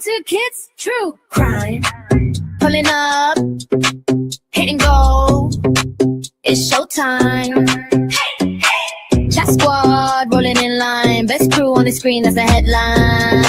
to Kids True Crime. Pulling up, hit and go. It's showtime. Hey, hey. Chat squad rolling in line. Best crew on the screen, that's the headline.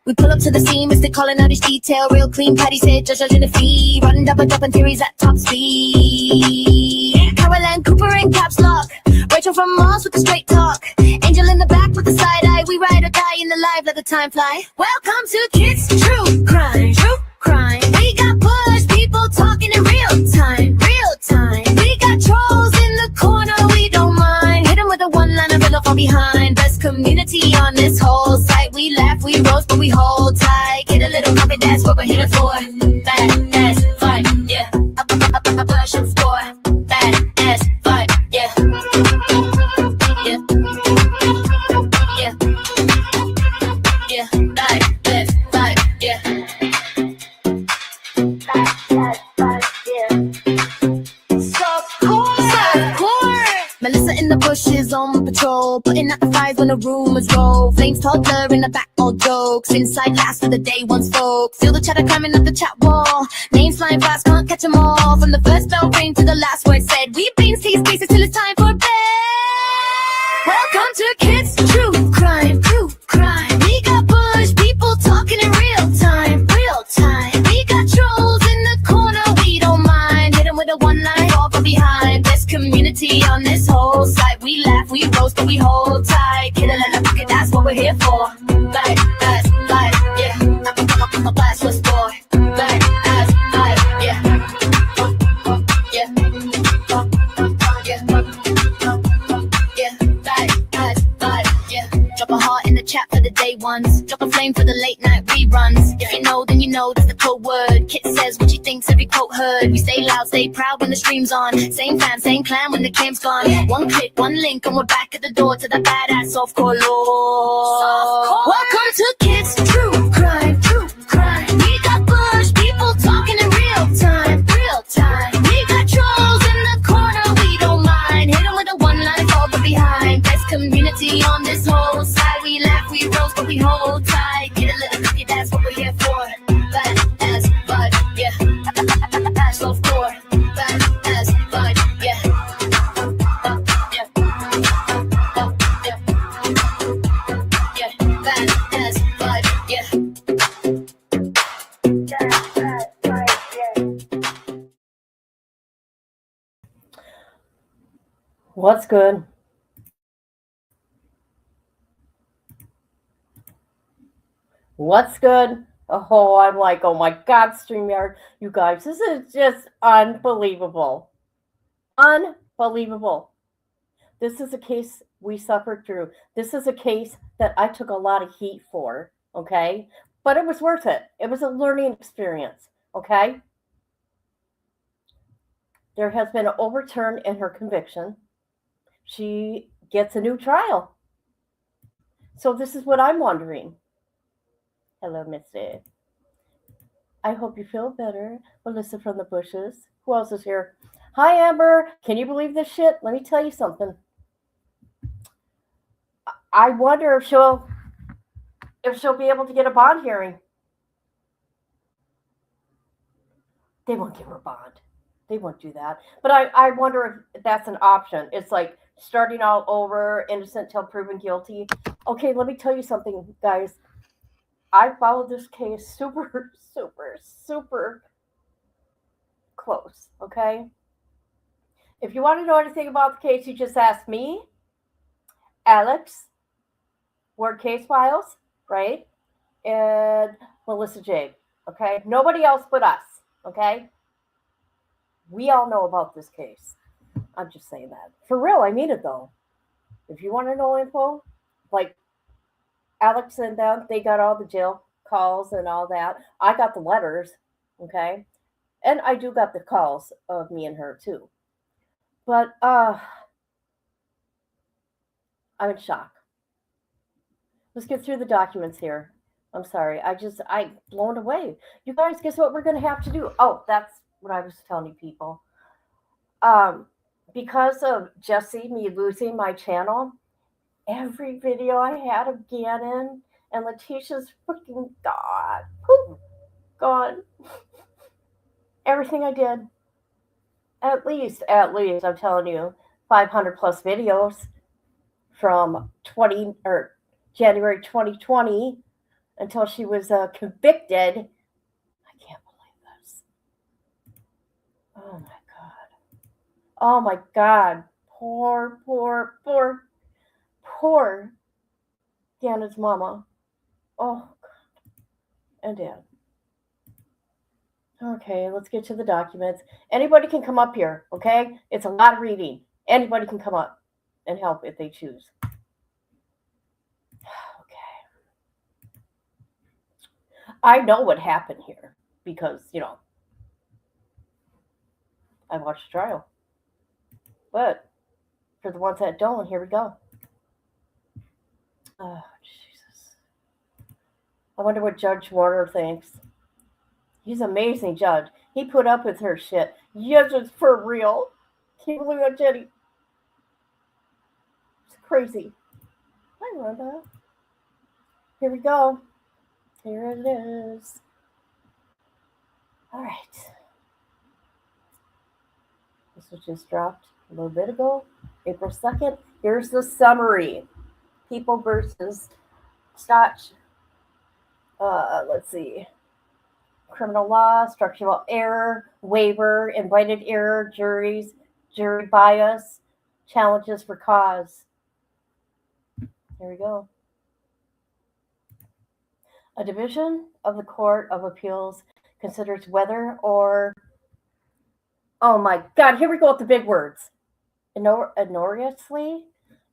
We pull up to the scene, Mr. calling out each detail. Real clean, Patty said, judging the fee. Running double theories at top speed. Caroline Cooper in caps lock. Rachel from Mars with the straight talk. Angel in the back with the side eye. We ride or die in the live, let the time fly. Welcome to Kids True Crime. True Crime. We got push people talking in real time. Real time. We got trolls in the corner, we don't mind. Hit them with a one-liner, riddle from behind. Best community on this whole site. We laugh, we roast, but we hold tight. Get a little copy, that's what we're here for. Bad ass fight, yeah. Up, push and score. Bad ass fight, yeah. Yeah. Yeah. Yeah. Right, left, fight, yeah. Melissa in the bushes on patrol, putting out the fires when the rumors roll. Flames toddler in the back, all jokes. Inside last of the day, once folk. Feel the chatter climbing up the chat wall. Names flying fast, can't catch them all. From the first bell ring to the last word said. We brains tease spaces till it's time for bed. Welcome to Kids True Crime. True Crime. We got push people talking in real time. Real time. We got trolls in the corner, we don't mind. Hit them with a one-line, fall from behind. Best community on this whole site. We laugh, we roast, but we hold tight. Get a little pocket, that's what we're here for. Back ass fight, yeah. I'm blast what's for. Back ass fight, yeah. Yeah. Yeah. Back ass fight, yeah. Drop a heart in the chat for the day ones. Drop a flame for the late night reruns. If you know, then you know that's the code word. Kit says what she thinks, every quote heard. We stay loud, stay proud when the stream's on. Same fam, same clan when the cam's gone. One click, one link, and we're back at the door to the badass softcore lore. Welcome to Kids True Crime. True Crime. We got push people talking in real time. Real time. We got trolls in the corner, we don't mind. Hit them with a one-line, fall from behind. Best community on this whole side. We laugh, we roast, but we hold tight. Get a little cookie, that's what we're here for. Bad ass vibe, yeah. Softcore. Bad ass vibe, yeah. Yeah. Yeah. Bad ass vibe, yeah. What's good? What's good? Oh, I'm like, oh my God, StreamYard, you guys, this is just unbelievable. Unbelievable. This is a case we suffered through. This is a case that I took a lot of heat for, okay? But it was worth it. It was a learning experience, okay? There has been an overturn in her conviction. She gets a new trial. So this is what I'm wondering. Hello, Misty. I hope you feel better. Melissa from the bushes. Who else is here? Hi, Amber. Can you believe this shit? Let me tell you something. I wonder if she'll be able to get a bond hearing. They won't give her a bond. They won't do that. But I wonder if that's an option. It's like starting all over, innocent till proven guilty. Okay, let me tell you something, guys. I followed this case super, super, super close, okay? If you want to know anything about the case, you just ask me, Alex, Word Case Files, right? And Melissa J, okay? Nobody else but us, okay? We all know about this case. I'm just saying that. For real, I mean it though. If you want to know info, like Alex and them, they got all the jail calls and all that. I got the letters, okay? And I do got the calls of me and her too. But I'm in shock. Let's get through the documents here. I'm sorry. I blown away. You guys, guess what we're going to have to do? Oh, that's what I was telling you people. Because of Jesse, me losing my channel, every video I had of Gannon and Letecia's freaking God. Poof, gone. Everything I did. At least, I'm telling you, 500 plus videos from 20 or January 2020 until she was convicted. I can't believe this. Oh my God. Oh my God. Poor Deanna's mama. Oh, and Dad. Okay, let's get to the documents. Anybody can come up here, okay? It's a lot of reading. Anybody can come up and help if they choose. Okay. I know what happened here because, I watched the trial. But for the ones that don't, here we go. Oh, Jesus. I wonder what Judge Warner thinks. He's an amazing judge. He put up with her shit. Yes, it's for real. Can you believe that, Jenny? It's crazy. Hi, Rhonda. Here we go. Here it is. All right. This was just dropped a little bit ago, April 2nd. Here's the summary. People versus Stauch. Let's see. Criminal law, structural error, waiver, invited error, jury bias, challenges for cause. Here we go. A division of the Court of Appeals considers whether or, oh my God, here we go with the big words. Erroneously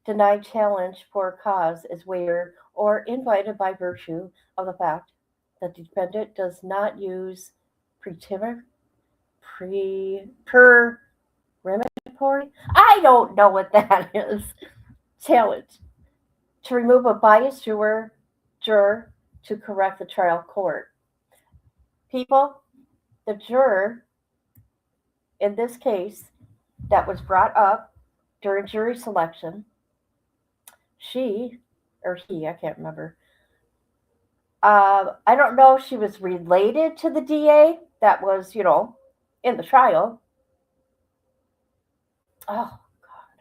denied challenge for cause is waiver or invited by virtue of the fact that the defendant does not use pretermitory. I don't know what that is. Challenge to remove a biased juror to correct the trial court. People, the juror in this case that was brought up during jury selection, she or he, I can't remember. I don't know if she was related to the DA that was, in the trial. Oh, God.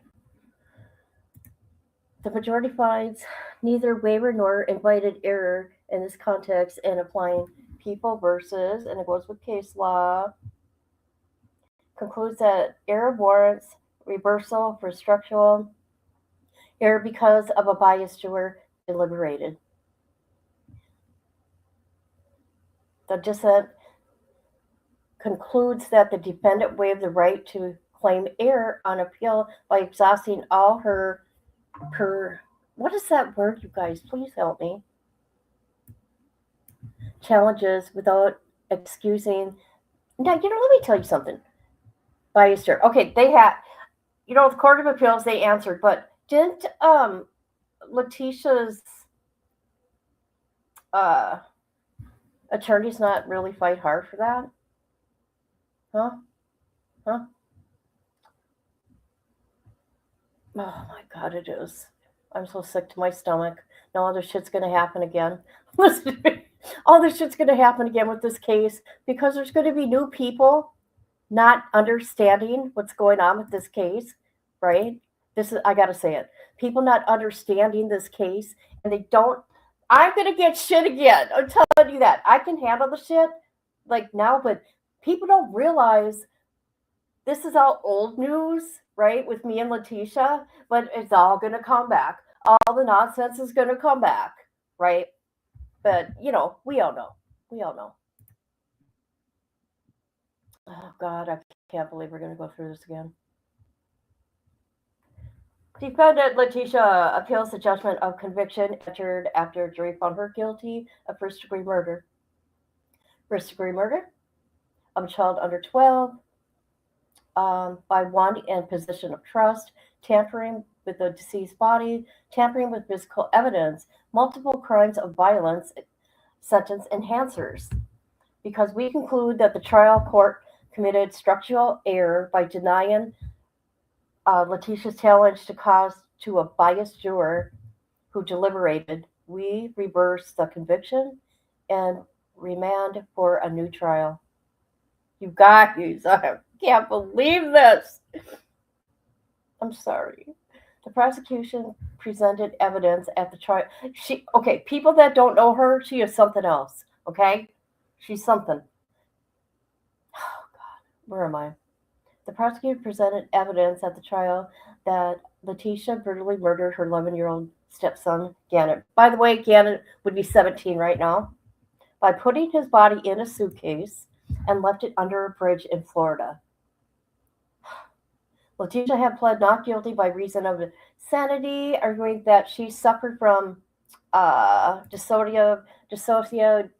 The majority finds neither waiver nor invited error in this context and applying people versus, and it goes with case law, concludes that error warrants reversal for structural error because of a biased juror deliberated. The dissent concludes that the defendant waived the right to claim error on appeal by exhausting all her what is that word, you guys? Please help me. Challenges without excusing. Now, let me tell you something. Biased juror. Okay, they had, the Court of Appeals, they answered, but didn't Letecia's attorneys not really fight hard for that? Huh? Oh my God, it is. I'm so sick to my stomach. No, all this shit's gonna happen again. Listen to me. All this shit's gonna happen again with this case because there's gonna be new people not understanding what's going on with this case, right? I gotta say it. People not understanding this case, and they don't. I'm gonna get shit again. I'm telling you that. I can handle the shit like now, but people don't realize this is all old news, right? With me and Letecia, but it's all gonna come back. All the nonsense is gonna come back, right? But we all know. We all know. Oh God, I can't believe we're gonna go through this again. Defendant Letecia appeals the judgment of conviction entered after a jury found her guilty of first-degree murder. First-degree murder of a child under 12 by one in position of trust, tampering with the deceased body, tampering with physical evidence, multiple crimes of violence, sentence enhancers. Because we conclude that the trial court committed structural error by denying Letecia's challenge to cause to a biased juror who deliberated we reverse the conviction and remand for a new trial. You guys, I can't believe this. I'm sorry. The prosecution presented evidence at the trial. People that don't know her, she is something else. Okay, she's something. Oh God, where am I? The prosecutor presented evidence at the trial that Letecia brutally murdered her 11-year-old stepson, Gannett. By the way, Gannett would be 17 right now, by putting his body in a suitcase and left it under a bridge in Florida. Letecia had pled not guilty by reason of insanity, arguing that she suffered from dysocia, dysocia,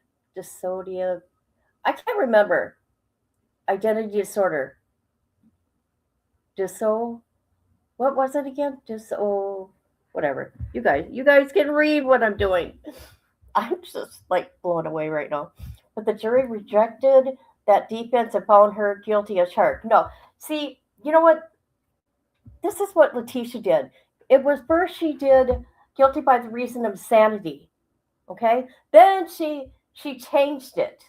I can't remember, identity disorder. Diso, what was it again? Diso, whatever. You guys can read what I'm doing. I'm just like blown away right now. But the jury rejected that defense and found her guilty as charged. No, see, you know what? This is what Letecia did. It was first she did guilty by the reason of insanity. Okay? Then she changed it.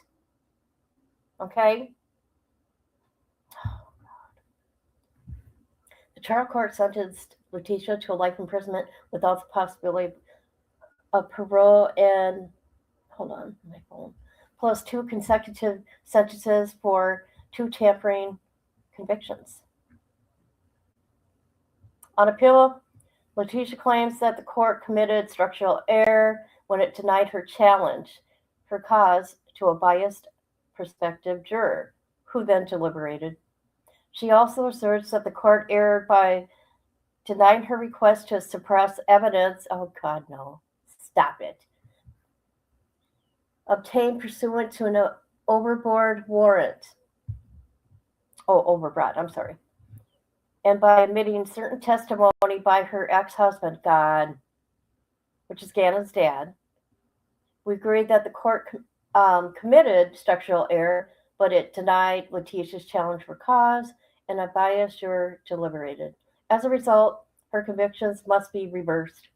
Okay? The trial court sentenced Letecia to a life imprisonment without the possibility of parole and hold on, my phone. Plus 2 consecutive sentences for 2 tampering convictions. On appeal, Letecia claims that the court committed structural error when it denied her cause to a biased prospective juror, who then deliberated. She also asserts that the court erred by denying her request to suppress evidence. Oh, God, no. Stop it. Obtained pursuant to an overboard warrant. Oh, overbroad, I'm sorry. And by omitting certain testimony by her ex-husband, God, which is Ganna's dad. We agreed that the court committed structural error, but it denied Letecia's challenge for cause, and a biased juror deliberated. As a result, her convictions must be reversed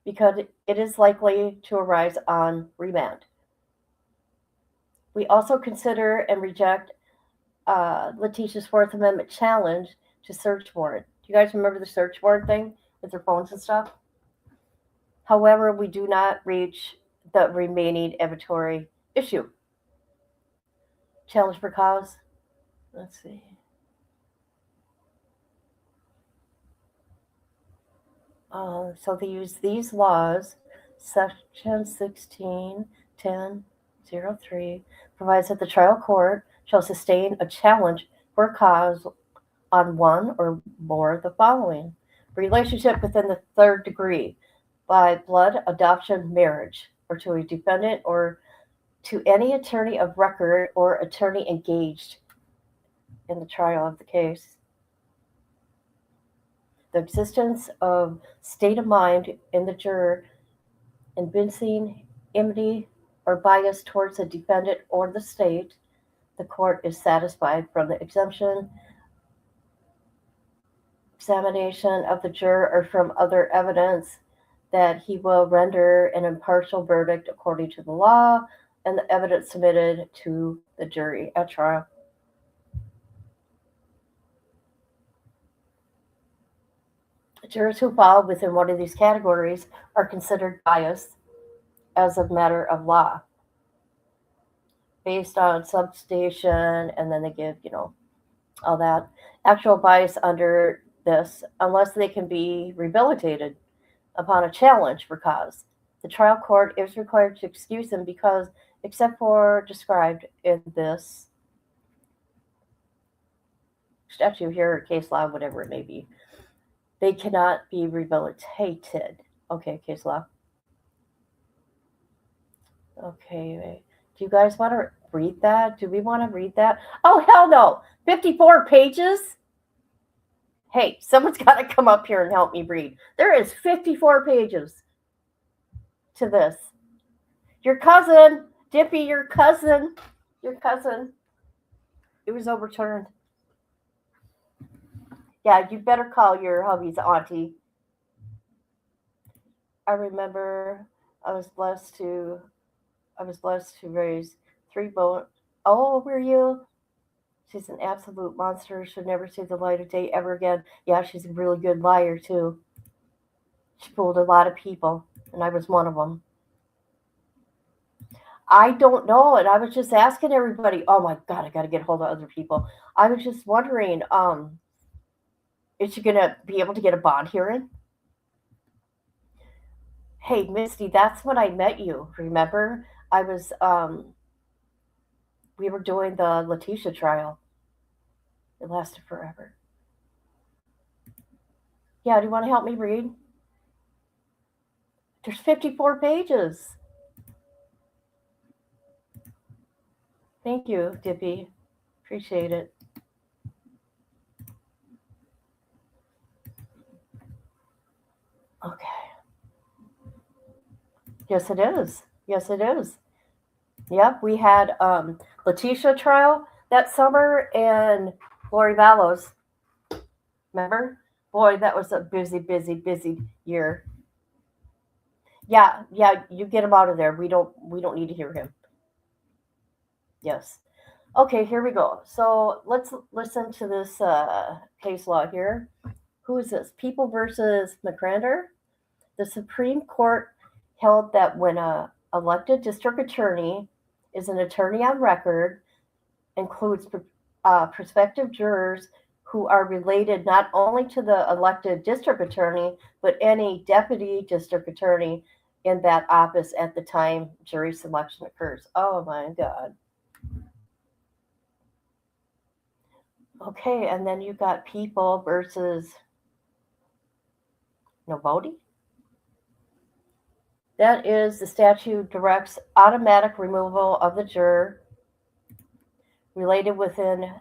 because it is likely to arise on remand. We also consider and reject Letecia's Fourth Amendment challenge to search warrant. Do you guys remember the search warrant thing with their phones and stuff? However, we do not reach the remaining inventory issue. Challenge for cause. Let's see. So they use these laws. Section 1610.03 provides that the trial court shall sustain a challenge for cause on one or more of the following: relationship within the third degree, by blood, adoption, marriage, or to a defendant or to any attorney of record or attorney engaged in the trial of the case. The existence of state of mind in the juror evincing enmity or bias towards the defendant or the state, the court is satisfied from the examination of the juror or from other evidence that he will render an impartial verdict according to the law and the evidence submitted to the jury at trial. Jurors who fall within one of these categories are considered biased as a matter of law based on substation, and then they give, all that. Actual bias under this, unless they can be rehabilitated upon a challenge for cause. The trial court is required to excuse them because, except for described in this statute here, case law, whatever it may be, they cannot be rehabilitated. Okay, case law. Okay, do you guys want to read that? Do we want to read that? Oh, hell no. 54 pages? Hey, someone's got to come up here and help me read. There is 54 pages to this. Your cousin, Dippy, your cousin. It was overturned. Yeah, you better call your hubby's auntie. I remember I was blessed to raise three bone. Oh, were you? She's an absolute monster. Should never see the light of day ever again. Yeah, she's a really good liar too. She fooled a lot of people, and I was one of them. I don't know, and I was just asking everybody. Oh my god, I got to get hold of other people. I was just wondering, is she gonna be able to get a bond hearing? Hey, Misty, that's when I met you. Remember, I was we were doing the Letecia trial. It lasted forever. Yeah, do you want to help me read? There's 54 pages. Thank you, Dippy. Appreciate it. Okay. Yes, it is. Yes, it is. Yep, we had Letecia trial that summer and Lori Vallows. Remember? Boy, that was a busy, busy, busy year. Yeah, yeah, you get him out of there. We don't need to hear him. Yes. Okay, here we go. So let's listen to this case law here. Who is this? People versus McCrander. The Supreme Court held that when a elected district attorney is an attorney on record, includes prospective jurors who are related not only to the elected district attorney, but any deputy district attorney in that office at the time jury selection occurs. Oh my God. Okay, and then you got people versus nobody. That is, the statute directs automatic removal of the juror related within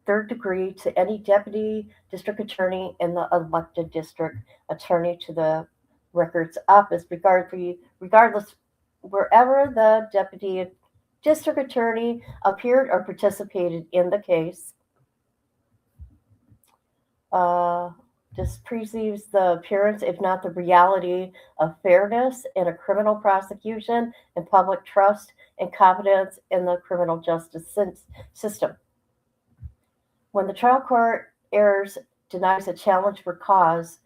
third degree to any deputy district attorney and the elected district attorney to the records office, regardless wherever the deputy district attorney appeared or participated in the case. This perceives the appearance, if not the reality, of fairness in a criminal prosecution and public trust and confidence in the criminal justice system. When the trial court errs, denies a challenge for cause,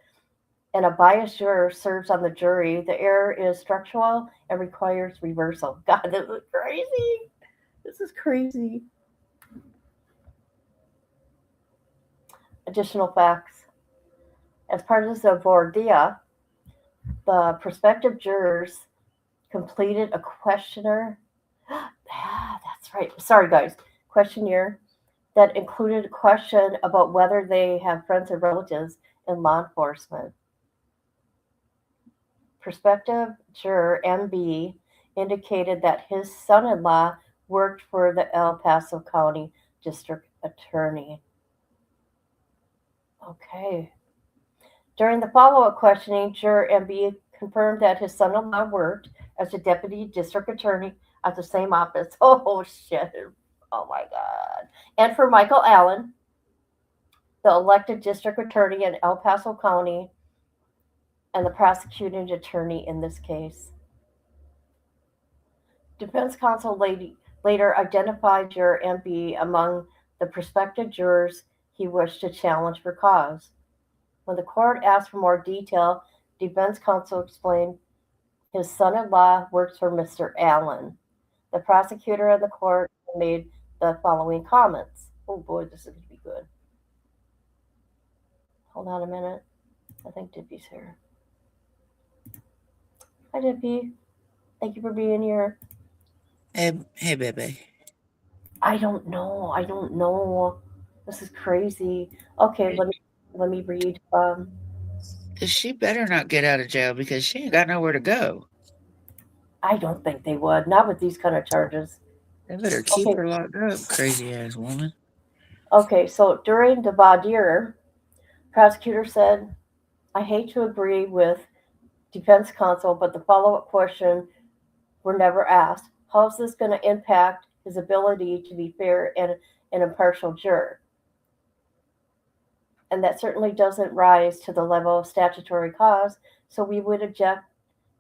and a biased juror serves on the jury, the error is structural and requires reversal. God, this is crazy. This is crazy. Additional facts. As part of the Vordia, the prospective jurors completed a questionnaire. That's right. Sorry, guys. Questionnaire that included a question about whether they have friends or relatives in law enforcement. Prospective juror MB indicated that his son-in-law worked for the El Paso County District Attorney. Okay. During the follow-up questioning, juror MB confirmed that his son-in-law worked as a deputy district attorney at the same office. Oh, shit. Oh, my God. And for Michael Allen, the elected district attorney in El Paso County and the prosecuting attorney in this case. Defense counsel later identified juror MB among the prospective jurors he wished to challenge for cause. When the court asked for more detail, defense counsel explained his son-in-law works for Mr. Allen. The prosecutor and the court made the following comments. Oh boy, this is going to be good. Hold on a minute. I think Dippy's here. Hi, Dippy. Thank you for being here. Hey, baby. I don't know. This is crazy. Okay, let me read. She better not get out of jail because she ain't got nowhere to go. I don't think they would. Not with these kind of charges. They better keep Okay. her locked up, crazy ass woman. Okay, so during the voir dire, prosecutor said, I hate to agree with defense counsel, but the follow-up question were never asked. How is this going to impact his ability to be fair and an impartial juror? And that certainly doesn't rise to the level of statutory cause, so we would object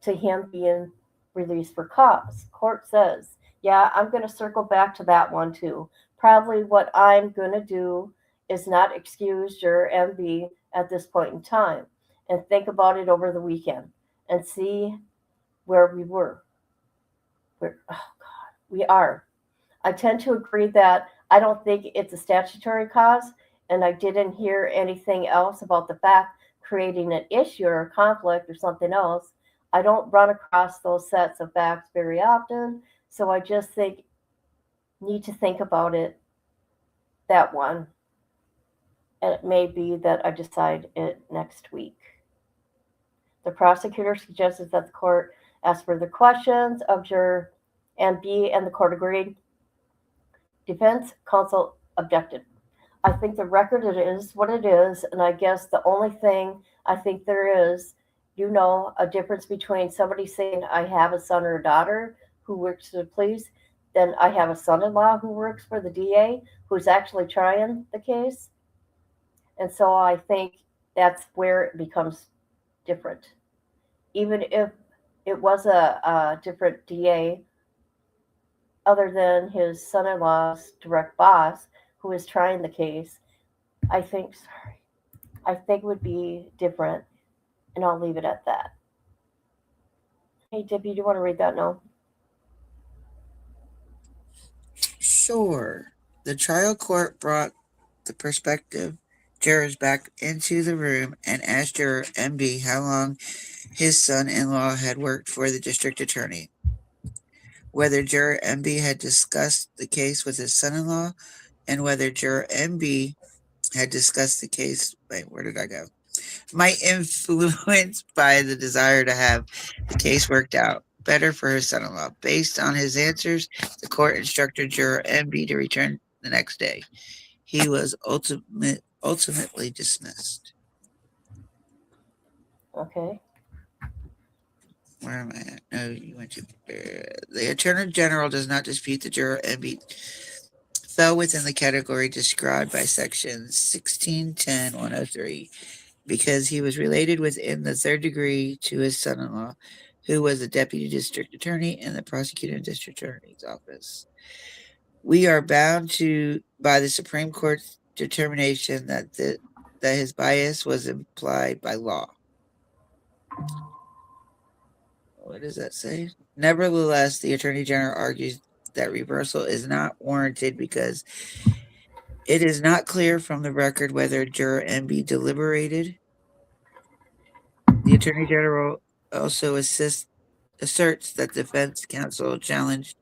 to him being released for cause. Court says, yeah, I'm going to circle back to that one too. Probably what I'm going to do is not excuse juror MB at this point in time and think about it over the weekend and see where we were. Oh God, we are. I tend to agree that I don't think it's a statutory cause, and I didn't hear anything else about the fact creating an issue or a conflict or something else. I don't run across those sets of facts very often, so I just think need to think about it that one, and it may be that I decide it next week. The prosecutor suggested that the court ask further questions of juror and B, and the court agreed. Defense counsel objected. I think the record it is what it is, and I guess the only thing I think there is, a difference between somebody saying I have a son or a daughter who works for the police, then I have a son-in-law who works for the DA who's actually trying the case, and so I think that's where it becomes different. Even if it was a different DA, other than his son-in-law's direct boss, who is trying the case, I think would be different, and I'll leave it at that. Hey, Dippy, do you want to read that now? Sure. The trial court brought the prospective jurors back into the room and asked juror MB how long his son-in-law had worked for the district attorney, whether juror MB had discussed the case with his son-in-law, and whether juror MB had discussed the case. Wait, where did I go? Might influenced by the desire to have the case worked out better for his son-in-law. Based on his answers, the court instructed juror MB to return the next day. He was ultimately dismissed. Okay. Where am I at? No, you went to. The Attorney General does not dispute the juror MB fell within the category described by Section 1610-103 because he was related within the third degree to his son-in-law, who was a deputy district attorney in the prosecuting district attorney's office. We are bound by the Supreme Court's determination that his bias was implied by law. What does that say? Nevertheless, the Attorney General argues that reversal is not warranted because it is not clear from the record whether juror MB deliberated. The Attorney General also asserts that defense counsel challenged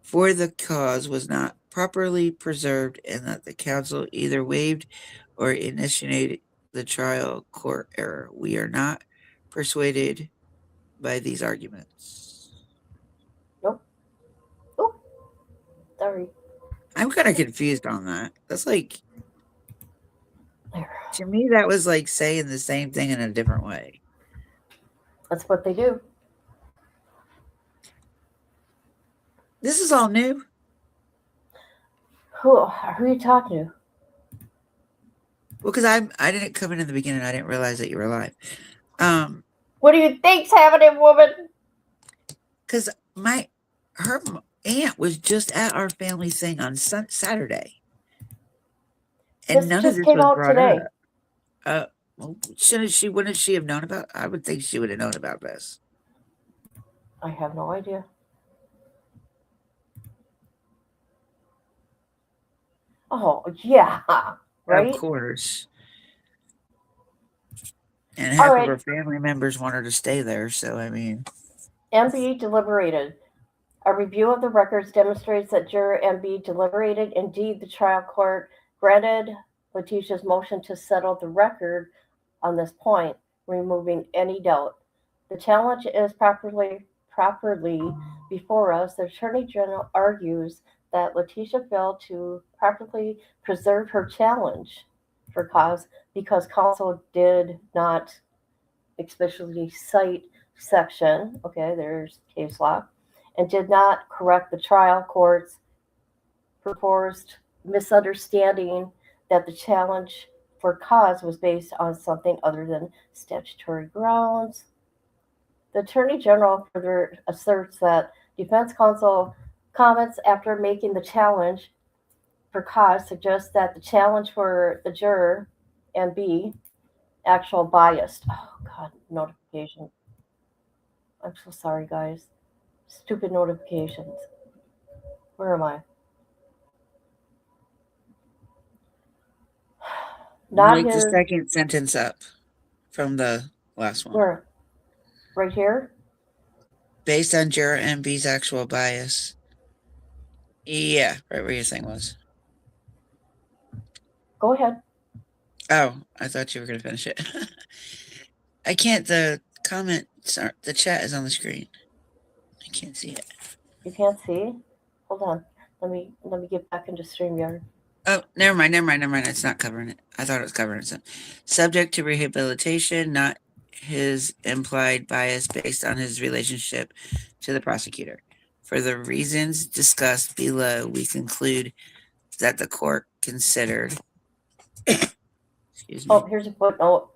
for the cause was not properly preserved and that the counsel either waived or initiated the trial court error. We are not persuaded by these arguments. Nope. Oh, sorry. I'm kind of confused on that. That's like, There. to me, that was like saying the same thing in a different way. That's what they do. This is all new. Who are you talking to? Well, because I didn't come in the beginning. I didn't realize that you were live. What do you think's happening, woman? Because her aunt was just at our family thing on Saturday, and This none just of this came was out brought today. up. Well, wouldn't she have known about? I would think she would have known about this. I have no idea. Oh yeah, right. Of course. And half of her family members want her to stay there, so I mean. MB deliberated. A review of the records demonstrates that juror MB deliberated. Indeed, the trial court granted Letecia's motion to settle the record on this point, removing any doubt. The challenge is properly before us. The Attorney General argues that Letecia failed to properly preserve her challenge for cause because counsel did not explicitly cite section, okay, there's case law, and did not correct the trial court's proposed misunderstanding that the challenge for cause was based on something other than statutory grounds. The Attorney General further asserts that defense counsel comments after making the challenge for cause suggests that the challenge for the juror and B actual biased. Oh God, notification. I'm so sorry, guys. Stupid notifications. Where am I? Not Like the his. second sentence up from the last one. Where? Right here. Based on juror MB's actual bias. Yeah, right where your thing was. Go ahead. Oh, I thought you were going to finish it. I can't. The comments are, the chat is on the screen. I can't see it. You can't see. Hold on. Let me get back into StreamYard. Oh, never mind. It's not covering it. I thought it was covering it. Subject to rehabilitation, not his implied bias based on his relationship to the prosecutor. For the reasons discussed below, we conclude that the court considered. Excuse me. Oh, here's a footnote.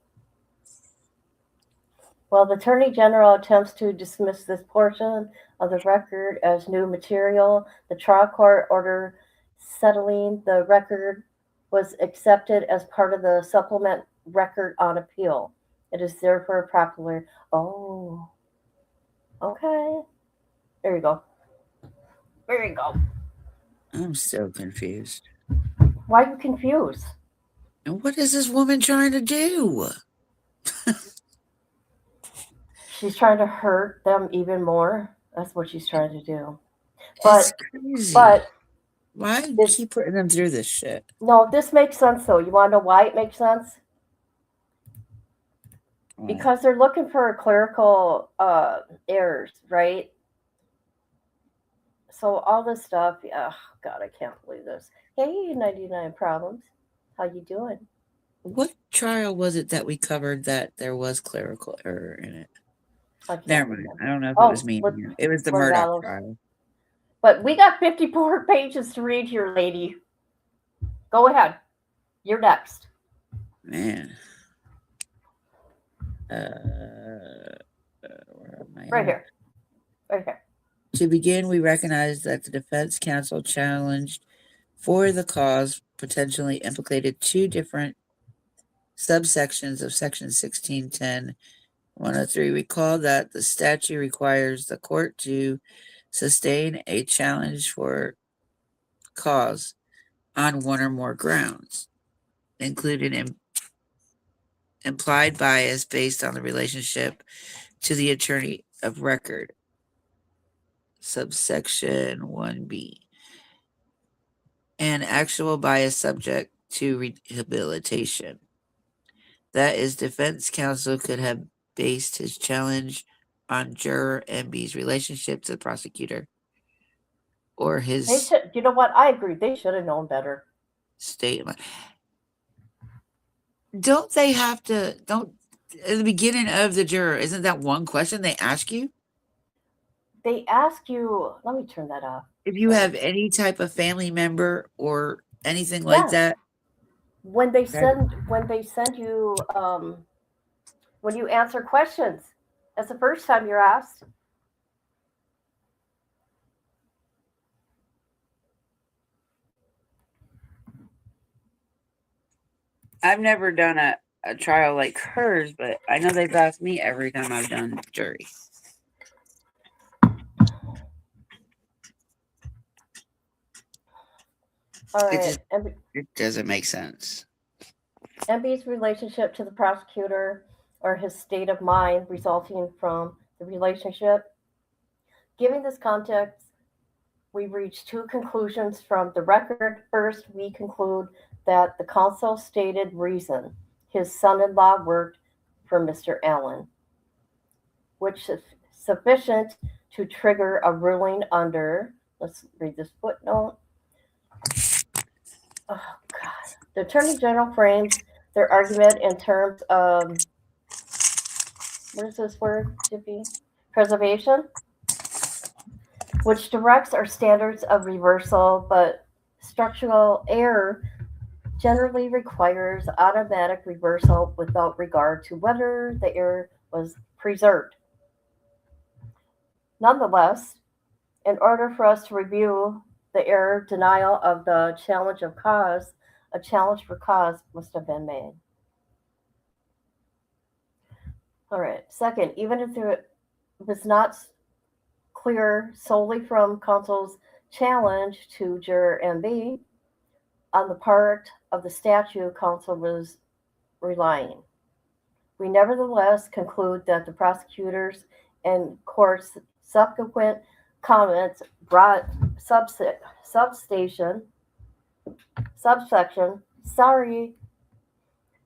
While the Attorney General attempts to dismiss this portion of the record as new material, the trial court order settling the record was accepted as part of the supplement record on appeal. It is therefore properly. Oh, okay. There you go. There you go. I'm so confused. Why are you confused? And what is this woman trying to do? She's trying to hurt them even more. That's what she's trying to do. It's crazy. But why do you keep putting them through this shit? No, this makes sense though. You want to know why it makes sense? Because they're looking for clerical errors, right? So all this stuff, oh God, I can't believe this. Hey, 99 Problems. How you doing? What trial was it that we covered that there was clerical error in it? Never mind. I don't know if it was me. It was the Murdoch trial. But we got 54 pages to read here, lady. Go ahead. You're next. Man. Where am I? Right here. Right here. To begin, we recognize that the defense counsel challenged for the cause potentially implicated two different subsections of Section 1610-103. Recall that the statute requires the court to sustain a challenge for cause on one or more grounds, including implied bias based on the relationship to the attorney of record, subsection 1B, and actual bias subject to rehabilitation. That is, defense counsel could have based his challenge on juror MB's relationship to the prosecutor or his you know what? I agree. They should have known better. Statement. Don't they have to, at the beginning of the juror, isn't that one question they ask you? They ask you, let me turn that off. If you have any type of family member or anything like that. When they send you when you answer questions, that's the first time you're asked. I've never done a trial like hers, but I know they've asked me every time I've done jury. All right. It doesn't make sense. MB's relationship to the prosecutor or his state of mind resulting from the relationship. Given this context, we reach two conclusions from the record. First, we conclude that the counsel stated reason his son-in-law worked for Mr. Allen, which is sufficient to trigger a ruling under, let's read this footnote. Oh, God. The Attorney General frames their argument in terms of, what is this word, Jiffy? Preservation, which directs our standards of reversal, but structural error generally requires automatic reversal without regard to whether the error was preserved. Nonetheless, in order for us to review the error denial of the challenge of cause, a challenge for cause must have been made. All right. Second, even if it was not clear solely from counsel's challenge to juror MB on the part of the statute counsel was relying. We nevertheless conclude that the prosecutors and court's subsequent comments brought subsection,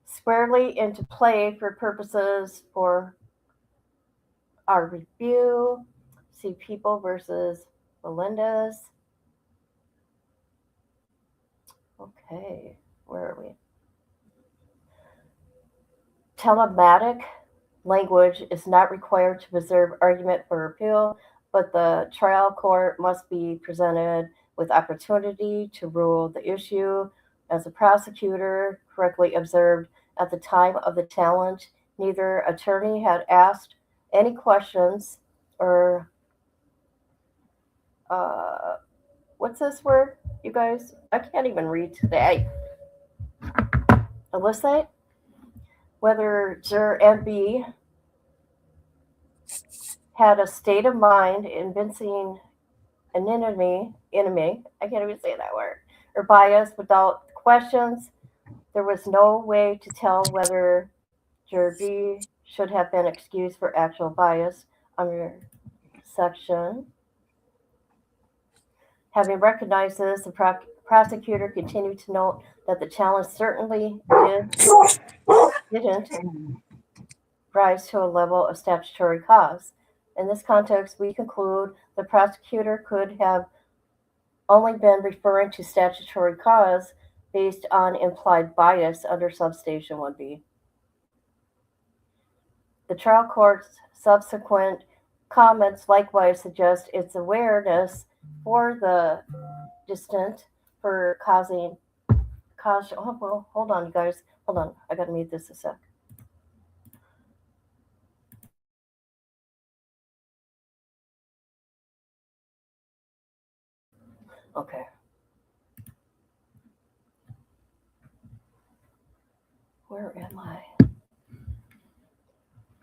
squarely into play for purposes for our review. See People versus Melendez. Okay, where are we? Telematic language is not required to preserve argument for appeal, but the trial court must be presented with opportunity to rule the issue. As the prosecutor correctly observed at the time of the challenge, neither attorney had asked any questions or what's this word, you guys? I can't even read today. Elicit whether juror MB had a state of mind evincing an enemy, I can't even say that word, or bias without questions. There was no way to tell whether juror B should have been excused for actual bias under section. Having recognized this, the prosecutor continued to note that the challenge certainly didn't rise to a level of statutory cause. In this context, we conclude the prosecutor could have only been referring to statutory cause based on implied bias under substation 1B. The trial court's subsequent comments likewise suggest its awareness for the distant for causing cause. Oh, well, hold on, you guys. Hold on. I gotta mute this a sec. Okay. Where am I?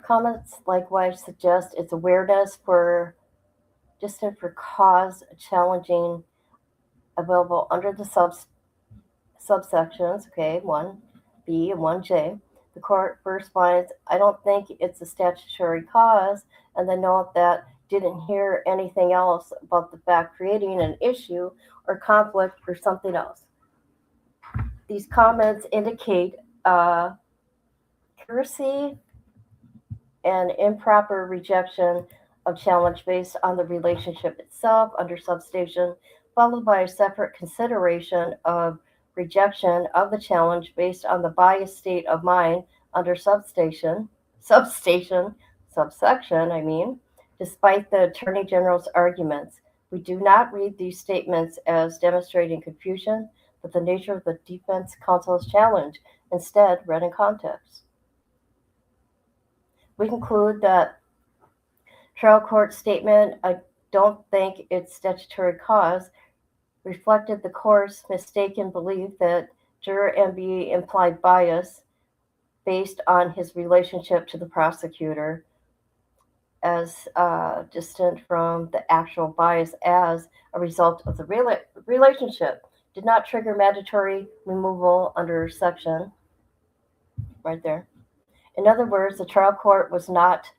Comments likewise suggest its awareness for distant for cause challenging available under the subsections, okay, 1B and 1J. The court first finds, I don't think it's a statutory cause, and then note that didn't hear anything else about the fact creating an issue or conflict or something else. These comments indicate accuracy and improper rejection of challenge based on the relationship itself under substation, followed by a separate consideration of rejection of the challenge based on the biased state of mind under subsection, despite the Attorney General's arguments. We do not read these statements as demonstrating confusion, but the nature of the defense counsel's challenge, instead read in context. We conclude that trial court statement, I don't think it's statutory cause, reflected the court's mistaken belief that juror MB implied bias based on his relationship to the prosecutor as distant from the actual bias as a result of the relationship. Did not trigger mandatory removal under section, right there. In other words, the trial court was not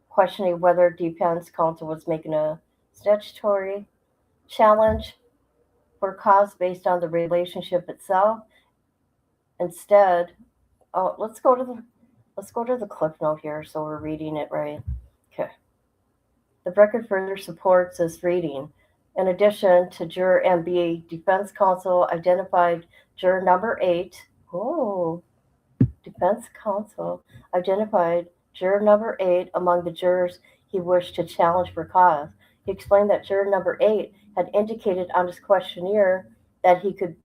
questioning whether defense counsel was making a statutory challenge for cause based on the relationship itself. Instead, let's go to the cliff note here so we're reading it right. Okay. The record further supports this reading. In addition to juror MB, defense counsel identified juror number 8. Oh, defense counsel identified juror number 8 among the jurors he wished to challenge for cause. He explained that juror number 8 had indicated on his questionnaire that he could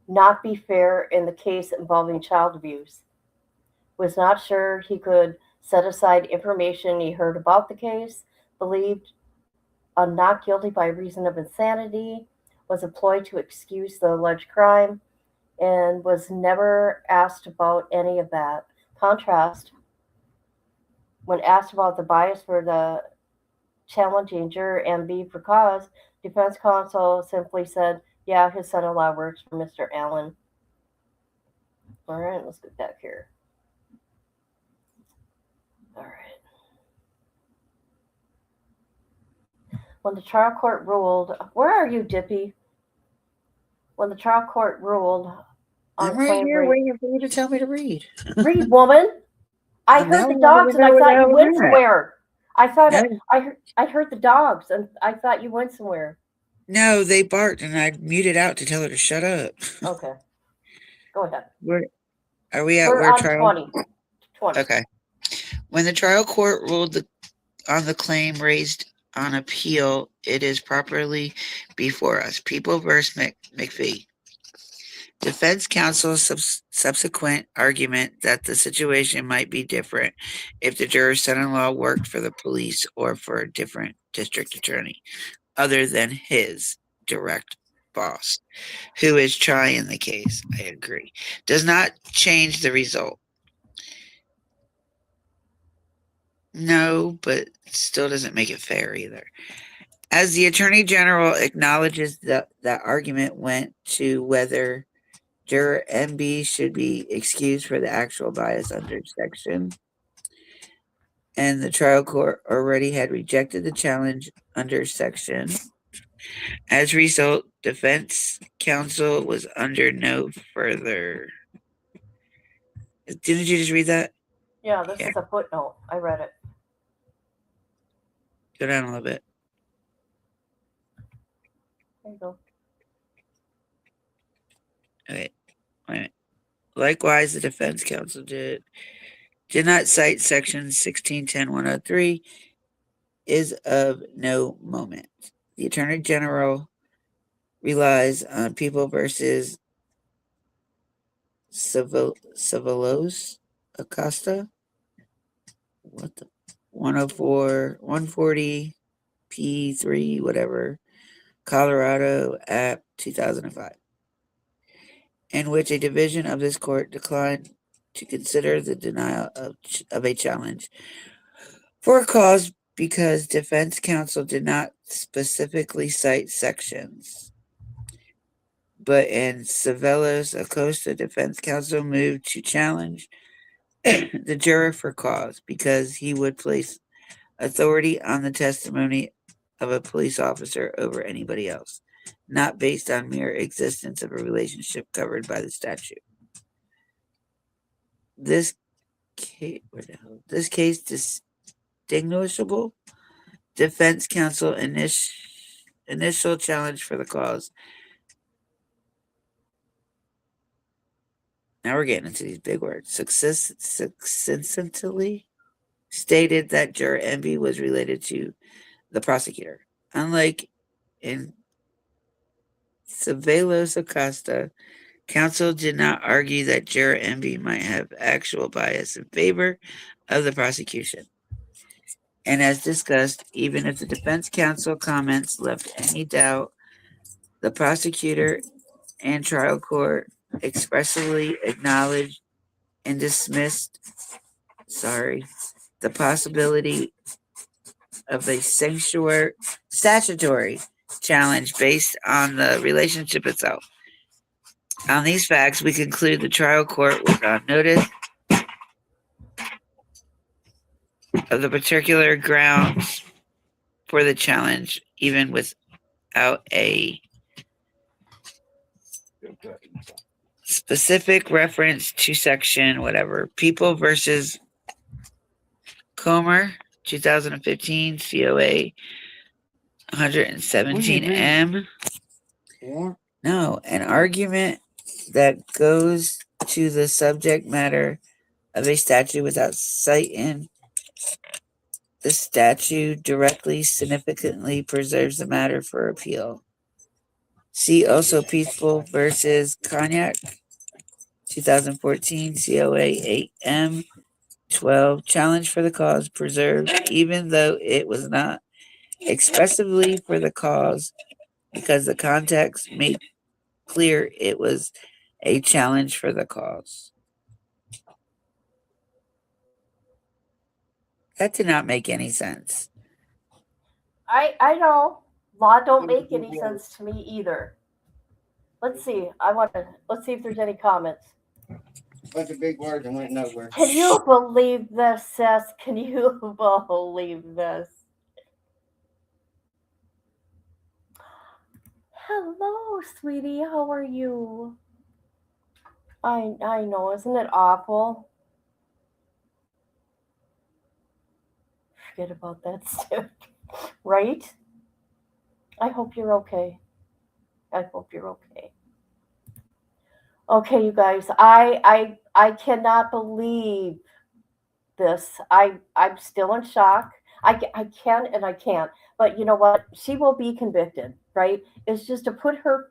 not be fair in the case involving child abuse. Was not sure he could set aside information he heard about the case, believed not guilty by reason of insanity, was employed to excuse the alleged crime, and was never asked about any of that. Contrast, when asked about the bias for the challenging juror MB for cause, defense counsel simply said, yeah, his son in law works for Mr. Allen. All right, let's get back here. All right. When the trial court ruled, where are you, Dippy? When the trial court ruled on I'm right claim here rape, waiting for you to tell me to read. read, woman. I And heard now the I dogs, don't and I know where the thought you hell went they're at. somewhere. I thought No. I heard the dogs, and I thought you went somewhere. No, they barked and I muted out to tell her to shut up. Okay, go ahead. Are we at We're where on trial? 20. 20. Okay. When the trial court ruled on the claim raised on appeal, it is properly before us. People versus McPhee. Defense counsel's subsequent argument that the situation might be different if the juror's son-in-law worked for the police or for a different district attorney other than his direct boss, who is trying the case. I agree. Does not change the result. No, but still doesn't make it fair either. As the Attorney General acknowledges that argument went to whether juror MB should be excused for the actual bias under section, and the trial court already had rejected the challenge under section. As a result, defense counsel was under no further. Didn't you just read that? Yeah, this is a footnote. I read it. Go down a little bit. There you go. Okay, wait a minute. Likewise, the defense counsel did not cite section 1610-103 is of no moment. The Attorney General relies on People versus Civilos Acosta. What the 104 140 P3 whatever, Colorado Act 2005, in which a division of this court declined to consider the denial of a challenge for a cause because defense counsel did not specifically cite sections. But in Civilos Acosta, defense counsel moved to challenge the juror for cause because he would place authority on the testimony of a police officer over anybody else, not based on mere existence of a relationship covered by the statute. This case distinguishable defense counsel initial challenge for the cause. Now we're getting into these big words. Succinctly stated that juror envy was related to the prosecutor. Unlike in Civilos Acosta, counsel did not argue that juror envy might have actual bias in favor of the prosecution. And as discussed, even if the defense counsel comments left any doubt, the prosecutor and trial court expressly acknowledged and dismissed the possibility of a statutory challenge based on the relationship itself. On these facts, we conclude the trial court was on notice of the particular grounds for the challenge, even without a specific reference to section whatever. People versus Comer, 2015, COA 117M. No, an argument that goes to the subject matter of a statute without citing the statute directly significantly preserves the matter for appeal. See also Peaceful versus Cognac, 2014, COA 8M 12. Challenge for the cause preserved, even though it was not expressively for the cause because the context made clear it was a challenge for the cause. That did not make any sense. I know law don't make any sense to me either. Let's see. Let's see if there's any comments. Bunch of big words and went nowhere. Can you believe this, Seth? Can you believe this? Hello, sweetie. How are you? I know, isn't it awful? Forget about that stick. Right? I hope you're okay. I hope you're okay. Okay, you guys. I cannot believe this. I'm still in shock. I can and I can't. But you know what? She will be convicted, right? It's just to put her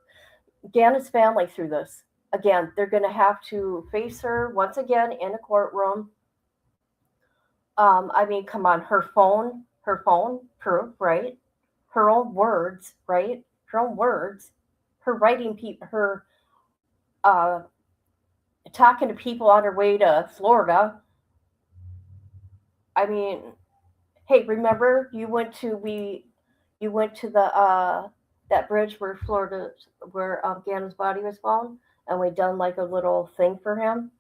Ganna's family through this. Again, they're going to have to face her once again in a courtroom. I mean, come on, her phone proof, right? Her own words, right? Her own words, her writing her uh, talking to people on her way to Florida. I mean, hey, remember you went to the that bridge where Gannon's body was found, and we done like a little thing for him.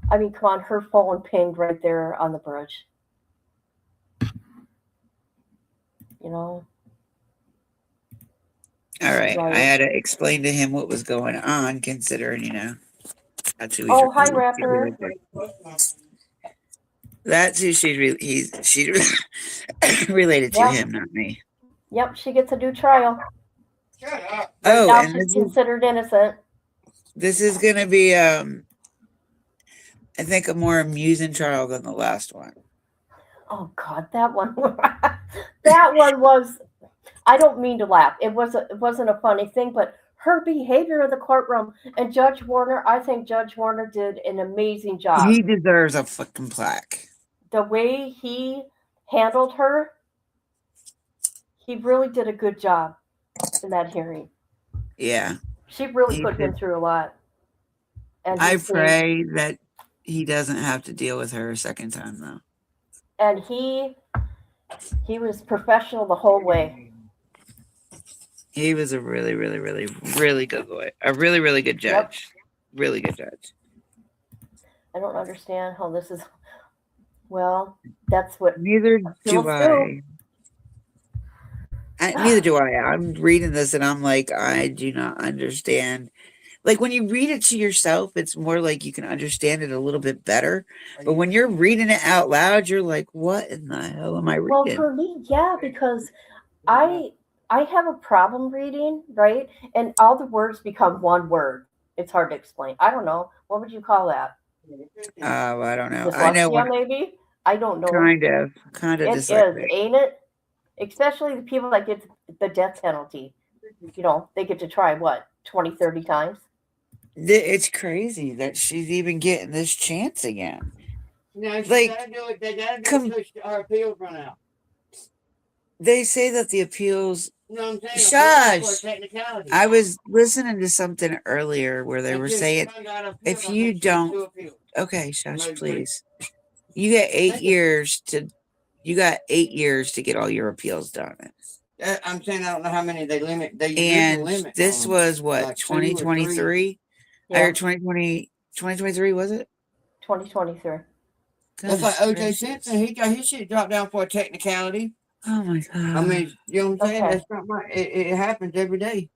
I mean, come on, her phone pinged right there on the bridge. You know. All right. Right. I had to explain to him what was going on, considering, that's who Oh, hi, Rapper. That's who she's related to Yeah. him, not me. Yep, she gets a new trial. Shut up. Oh, Now and she's considered innocent. this is gonna be I think a more amusing trial than the last one. Oh God, that one. That one was. I don't mean to laugh. It wasn't a funny thing, but her behavior in the courtroom and Judge Warner. I think Judge Warner did an amazing job. He deserves a fucking plaque. The way he handled her, he really did a good job in that hearing. Yeah. She really put him through a lot. And I pray that he doesn't have to deal with her a second time, though. And he was professional the whole way. He was a really, really, really, really good lawyer. A really, really good judge. Yep. Really good judge. I don't understand how this is. Well, that's what. Neither do I. Neither do I. I'm reading this and I'm like, I do not understand. Like when you read it to yourself, it's more like you can understand it a little bit better. But when you're reading it out loud, you're like, what in the hell am I reading? Well, for me, yeah, because I have a problem reading, right? And all the words become one word. It's hard to explain. I don't know. What would you call that? I don't know. Dyslexia, I know maybe? I don't know. Kind of It dyslexic. Is, ain't it? Especially the people that get the death penalty. You know, they get to try, 20, 30 times? It's crazy that she's even getting this chance again. No, they gotta do it. Our appeals run out. They say that the appeals. No, I'm saying Shush! Technicality. I was listening to something earlier where they were saying if you don't. Okay, shush, please. You get 8 years to. You got 8 years to get all your appeals done. I'm saying I don't know how many they limit. And limit this was what, like 2023? Yeah. Or 2023, was it? 2023. That's like O.J. Simpson. He got his shit dropped down for a technicality. Oh my God. I mean, you know what I'm saying? Okay. That's not right. It happens every day.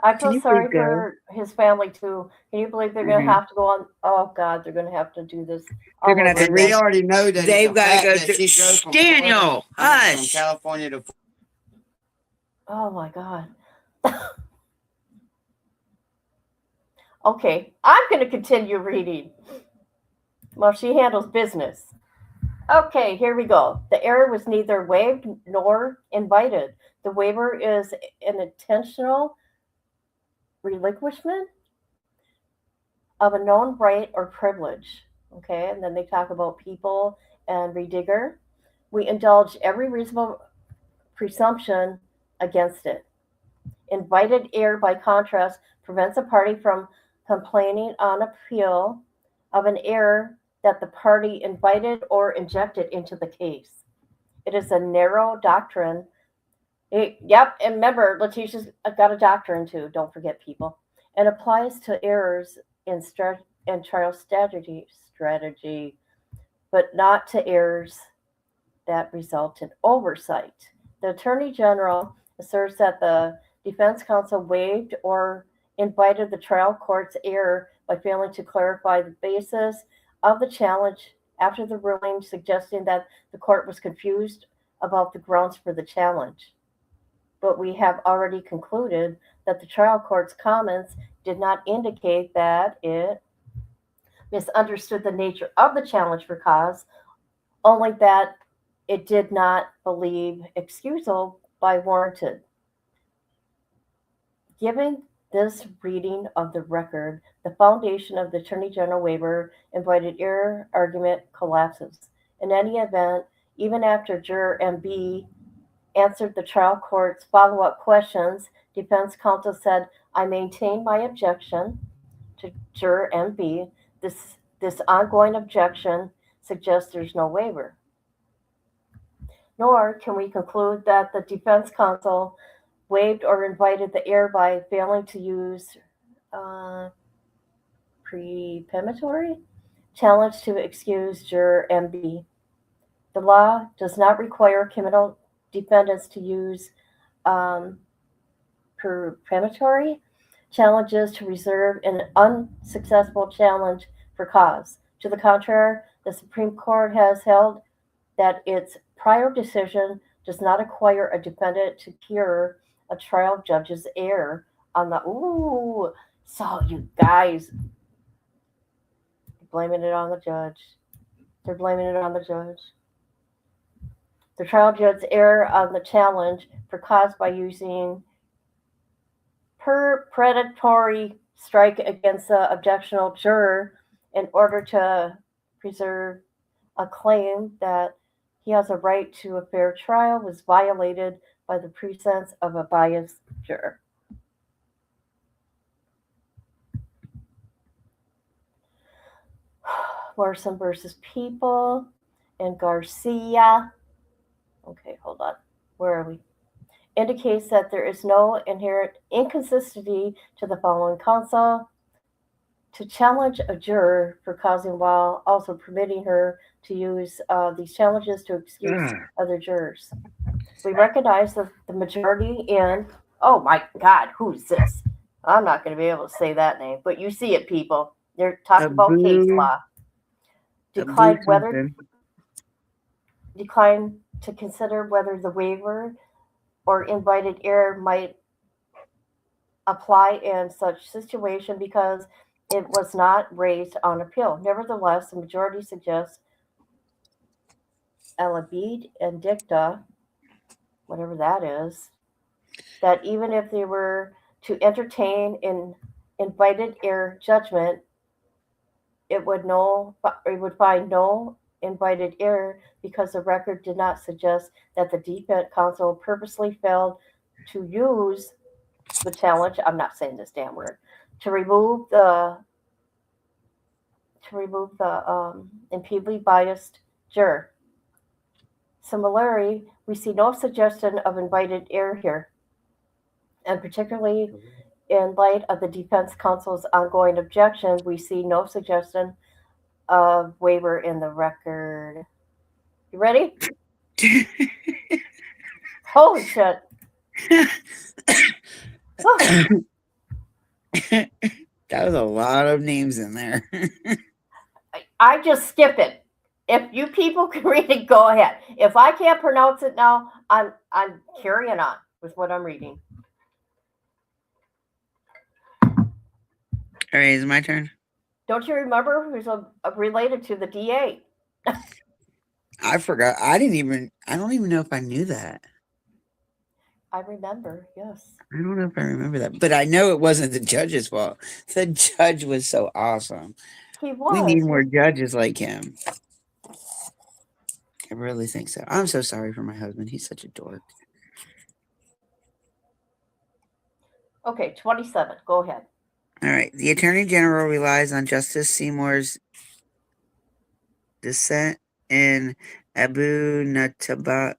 I feel sorry for his family too. Can you believe they're going to have to go on? Oh God, they're going to have to do this. They're going to have to. They already know that they've got to go to Daniel. Hush. From California to. Oh my God. Okay, I'm going to continue reading. Well, she handles business. Okay, here we go. The error was neither waived nor invited. The waiver is an intentional relinquishment of a known right or privilege. Okay, and then they talk about people and Redigger. We indulge every reasonable presumption against it. Invited error, by contrast, prevents a party from complaining on appeal of an error that the party invited or injected into the case. It is a narrow doctrine. Yep, and remember, Letecia's got a doctrine too, don't forget, people. And applies to errors in trial strategy, but not to errors that result in oversight. The Attorney General asserts that the defense counsel waived or invited the trial court's error by failing to clarify the basis of the challenge after the ruling, suggesting that the court was confused about the grounds for the challenge. But we have already concluded that the trial court's comments did not indicate that it misunderstood the nature of the challenge for cause, only that it did not believe excusal by warranted. Given this reading of the record, the foundation of the Attorney General waiver invited error argument collapses. In any event, even after Juror MB answered the trial court's follow-up questions, defense counsel said, "I maintain my objection," to Juror MB. This ongoing objection suggests there's no waiver. Nor can we conclude that the defense counsel waived or invited the error by failing to use preparatory challenge to excuse Juror MB. The law does not require criminal defendants to use preparatory challenges to reserve an unsuccessful challenge for cause. To the contrary, the Supreme Court has held that its prior decision does not require a defendant to cure a trial judge's error on the so you guys blaming it on the judge. They're blaming it on the judge. The trial judge's error on the challenge for cause by using predatory strike against the objectionable juror in order to preserve a claim that he has a right to a fair trial was violated by the presence of a biased juror. Morrison versus People and Garcia. Okay, hold on. Where are we? Indicates that there is no inherent inconsistency to the following counsel to challenge a juror for causing while also permitting her to use these challenges to excuse other jurors. We recognize that the majority in, oh my God, who's this? I'm not going to be able to say that name, but you see it, people. They're talking about case law. Declined to consider whether the waiver or invited error might apply in such situation because it was not raised on appeal. Nevertheless, the majority suggests elabide and dicta, whatever that is, that even if they were to entertain an invited error judgment, it would find no invited error because the record did not suggest that the defense counsel purposely failed to use the challenge. I'm not saying this damn word to remove the impeachably biased juror. Similarly, we see no suggestion of invited error here, and particularly in light of the defense counsel's ongoing objection, we see no suggestion of waiver in the record. You ready? Holy shit. That was a lot of names in there. I just skip it. If you people can read it, go ahead. If I can't pronounce it now, I'm carrying on with what I'm reading. All right, is it my turn? Don't you remember who's related to the DA? I forgot. I don't even know if I knew that. I remember, yes. I don't know if I remember that, but I know it wasn't the judge's fault. The judge was so awesome. He was. We need more judges like him. I really think so. I'm so sorry for my husband. He's such a dork. Okay, 27. Go ahead. All right. The Attorney General relies on Justice Seymour's dissent in Abu Natabi,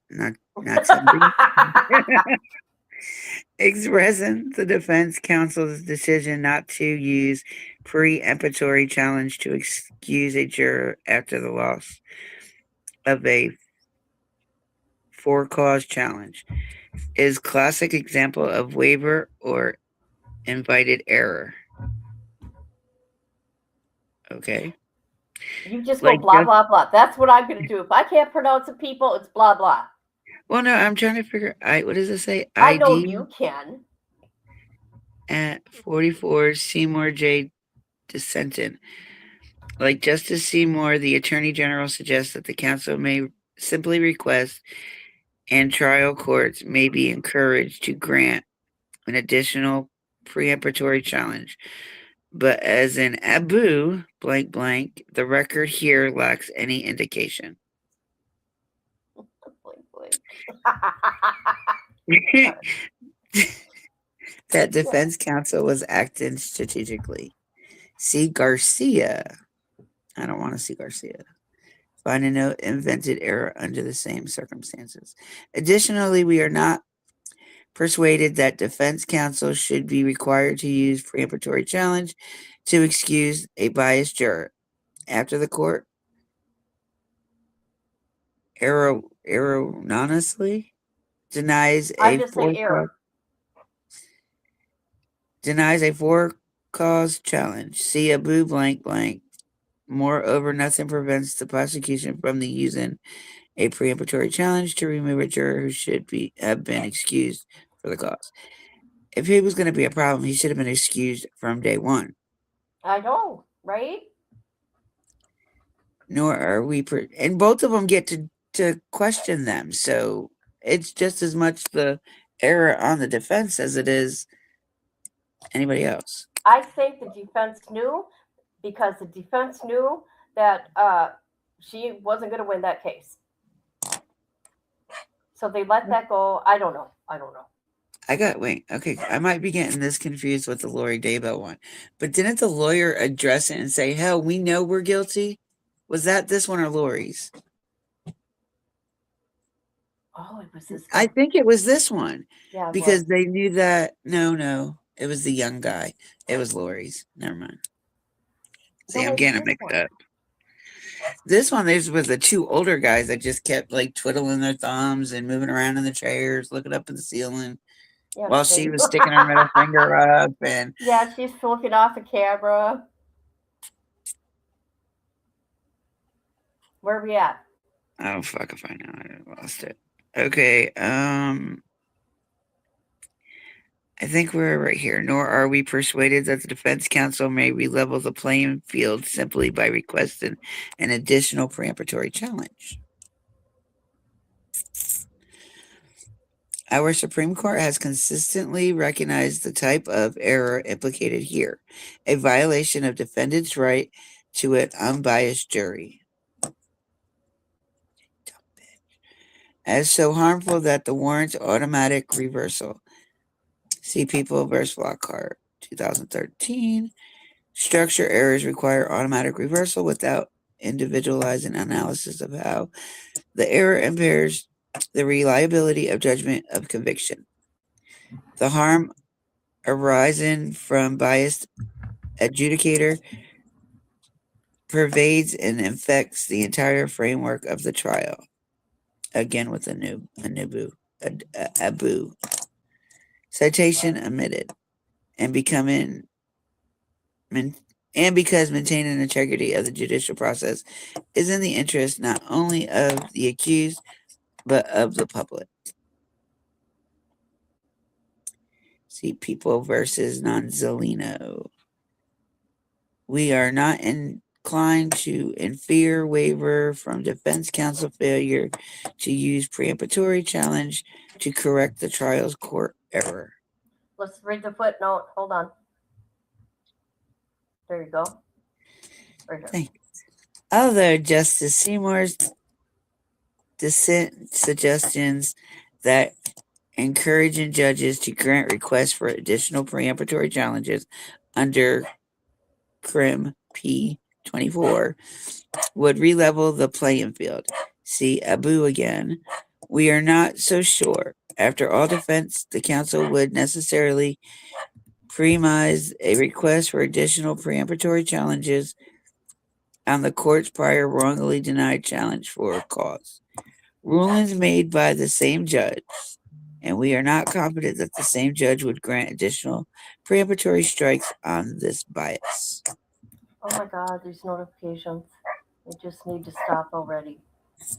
expressing the defense counsel's decision not to use preemptory challenge to excuse a juror after the loss of a for-cause challenge is classic example of waiver or invited error. Okay. You just go Like blah, just, blah, blah. That's what I'm going to do. If I can't pronounce it, people, it's blah, blah. well, no, I'm trying to figure. What does it say? I know ID you can. at 44 Seymour J. Dissentant. Like Justice Seymour, the Attorney General suggests that the council may simply request and trial courts may be encouraged to grant an additional preemptory challenge. But as in Abu blank blank, the record here lacks any indication. Blink, blink. That defense counsel was acting strategically. See Garcia. I don't want to see Garcia. Find a note invented error under the same circumstances. Additionally, we are not persuaded that defense counsel should be required to use preemptory challenge to excuse a biased juror. After the court erroneously denies I a just say error. for-cause challenge. See Abu blank blank. Moreover, nothing prevents the prosecution from the using a preemptory challenge to remove a juror who should have been excused for the cause. If he was going to be a problem, he should have been excused from day one. I know, right? Nor are we, and both of them get to question them. So it's just as much the error on the defense as it is anybody else. I think the defense knew because the defense knew that she wasn't going to win that case. So they let that go. I don't know. Okay, I might be getting this confused with the Lori Daybell one. But didn't the lawyer address it and say, hell, we know we're guilty? Was that this one or Lori's? Oh, it was this one. I think it was this one. Yeah, because they knew that. No, it was the young guy. It was Lori's. Never mind. See, I'm getting mixed up. This one, there was the two older guys that just kept like twiddling their thumbs and moving around in the chairs, looking up at the ceiling, while she was sticking her middle finger up. And yeah, she's looking off the camera. Where are we at? Oh, fuck if I know. I lost it. Okay. I think we're right here. Nor are we persuaded that the defense counsel may relevel the playing field simply by requesting an additional preemptory challenge. Our Supreme Court has consistently recognized the type of error implicated here, a violation of defendant's right to an unbiased jury, as so harmful that the warrants automatic reversal. See People vs. Lockhart, 2013. Structure errors require automatic reversal without individualizing analysis of how the error impairs the reliability of judgment of conviction. The harm arising from biased adjudicator pervades and infects the entire framework of the trial. Again with Abu. Citation omitted. And because maintaining integrity of the judicial process is in the interest not only of the accused, but of the public. See People versus Nonzolino. We are not inclined to infer waiver from defense counsel failure to use preemptory challenge to correct the trial's court error. Let's read the footnote. Hold on. There you go. Right here. Thanks. Although Justice Seymour's dissent suggestions that encouraging judges to grant requests for additional preemptory challenges under Crim P24 would relevel the playing field. See Abu again. We are not so sure. After all defense, the council would necessarily premise a request for additional preemptory challenges on the court's prior wrongly denied challenge for a cause. Rulings made by the same judge, and we are not confident that the same judge would grant additional preemptory strikes on this bias. Oh my God, these notifications. They just need to stop already.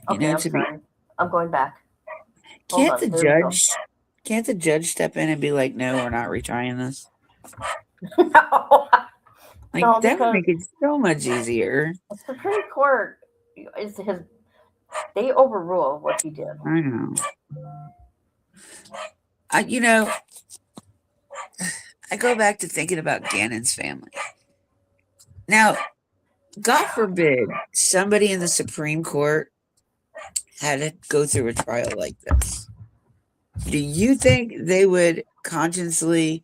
You Okay, know, I'm to be sorry. I'm going back. Hold can't on. the There we go. judge can't the judge step in and be like, no, we're not retrying this? No, Like no, that would because make it so much easier. the Supreme Court is his. They overrule what he did. I know. You know, I go back to thinking about Gannon's family. Now, God forbid somebody in the Supreme Court had to go through a trial like this. Do you think they would consciously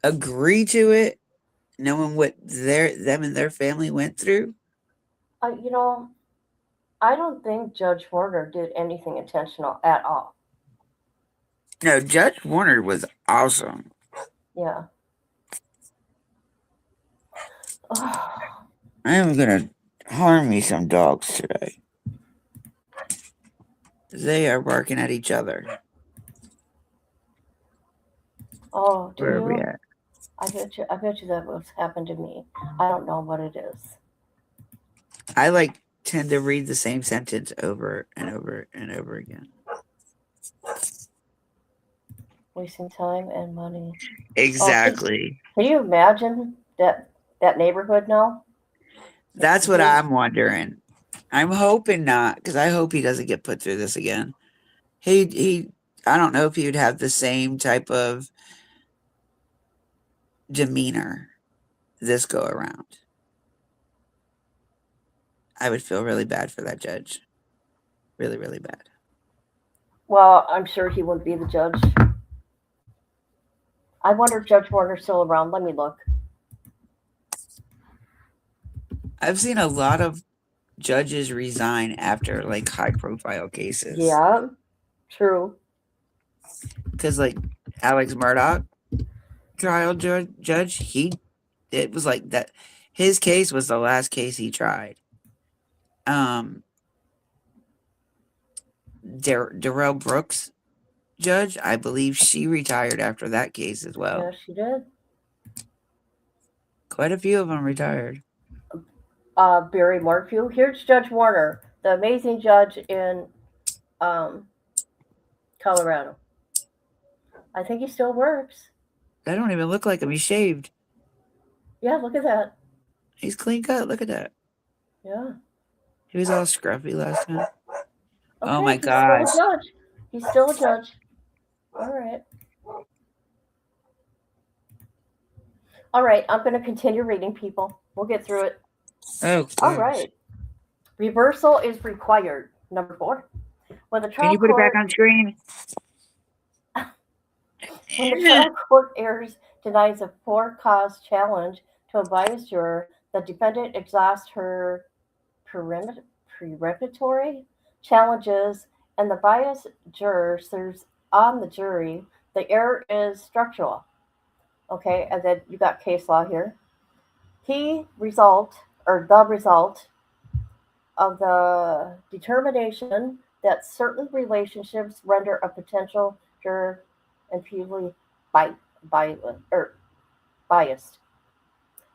agree to it, knowing what them and their family went through? You know, I don't think Judge Warner did anything intentional at all. No, Judge Warner was awesome. Yeah. I am gonna harm me some dogs today. They are barking at each other. Oh, do Where are we you? at? I bet you that what's happened to me. I don't know what it is. I tend to read the same sentence over and over and over again. Wasting time and money. Exactly. Can you imagine that neighborhood now? That's what I'm wondering. I'm hoping not, because I hope he doesn't get put through this again. I don't know if he would have the same type of demeanor this go around. I would feel really bad for that judge. Really, really bad. Well, I'm sure he wouldn't be the judge. I wonder if Judge Warner's still around. Let me look. I've seen a lot of judges resign after high profile cases. Yeah, true. Because Alex Murdoch, trial judge, it was like that. His case was the last case he tried. Darrell Brooks, judge, I believe she retired after that case as well. Yeah, she did. Quite a few of them retired. Barry Morphew. Here's Judge Warner, the amazing judge in Colorado. I think he still works. That don't even look like him. He's shaved. Yeah, look at that. He's clean cut. Look at that. Yeah. He was all scruffy last time. Okay, Oh my he's gosh. still a judge. He's still a judge. All right. All right, I'm going to continue reading, people. We'll get through it. Oh, all right. Reversal is required. Number 4. When the trial can you put it back on screen? When the trial court denies a for-cause challenge to a biased juror, the defendant exhausts her preemptory challenges, and the biased juror serves on the jury. The error is structural. Okay, and then you got case law here. The result of the determination that certain relationships render a potential juror imputably biased.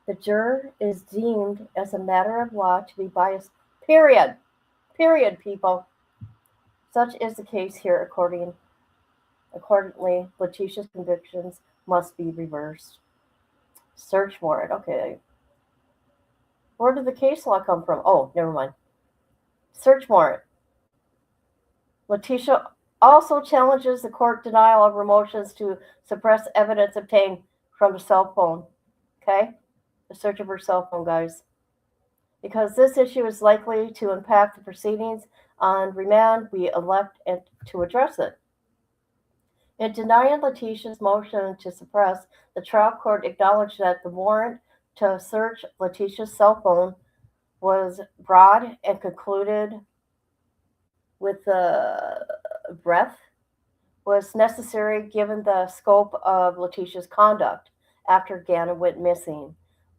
The juror is deemed as a matter of law to be biased. Period. Period, people. Such is the case here. Accordingly, Letecia's convictions must be reversed. Search warrant. Okay. Where did the case law come from? Oh, never mind. Search warrant. Letecia also challenges the court denial of her motions to suppress evidence obtained from the cell phone. Okay? The search of her cell phone, guys. Because this issue is likely to impact the proceedings on remand, we elect to address it. In denying Letecia's motion to suppress, the trial court acknowledged that the warrant to search Letecia's cell phone was broad and concluded with the breadth was necessary given the scope of Letecia's conduct after Gannon went missing.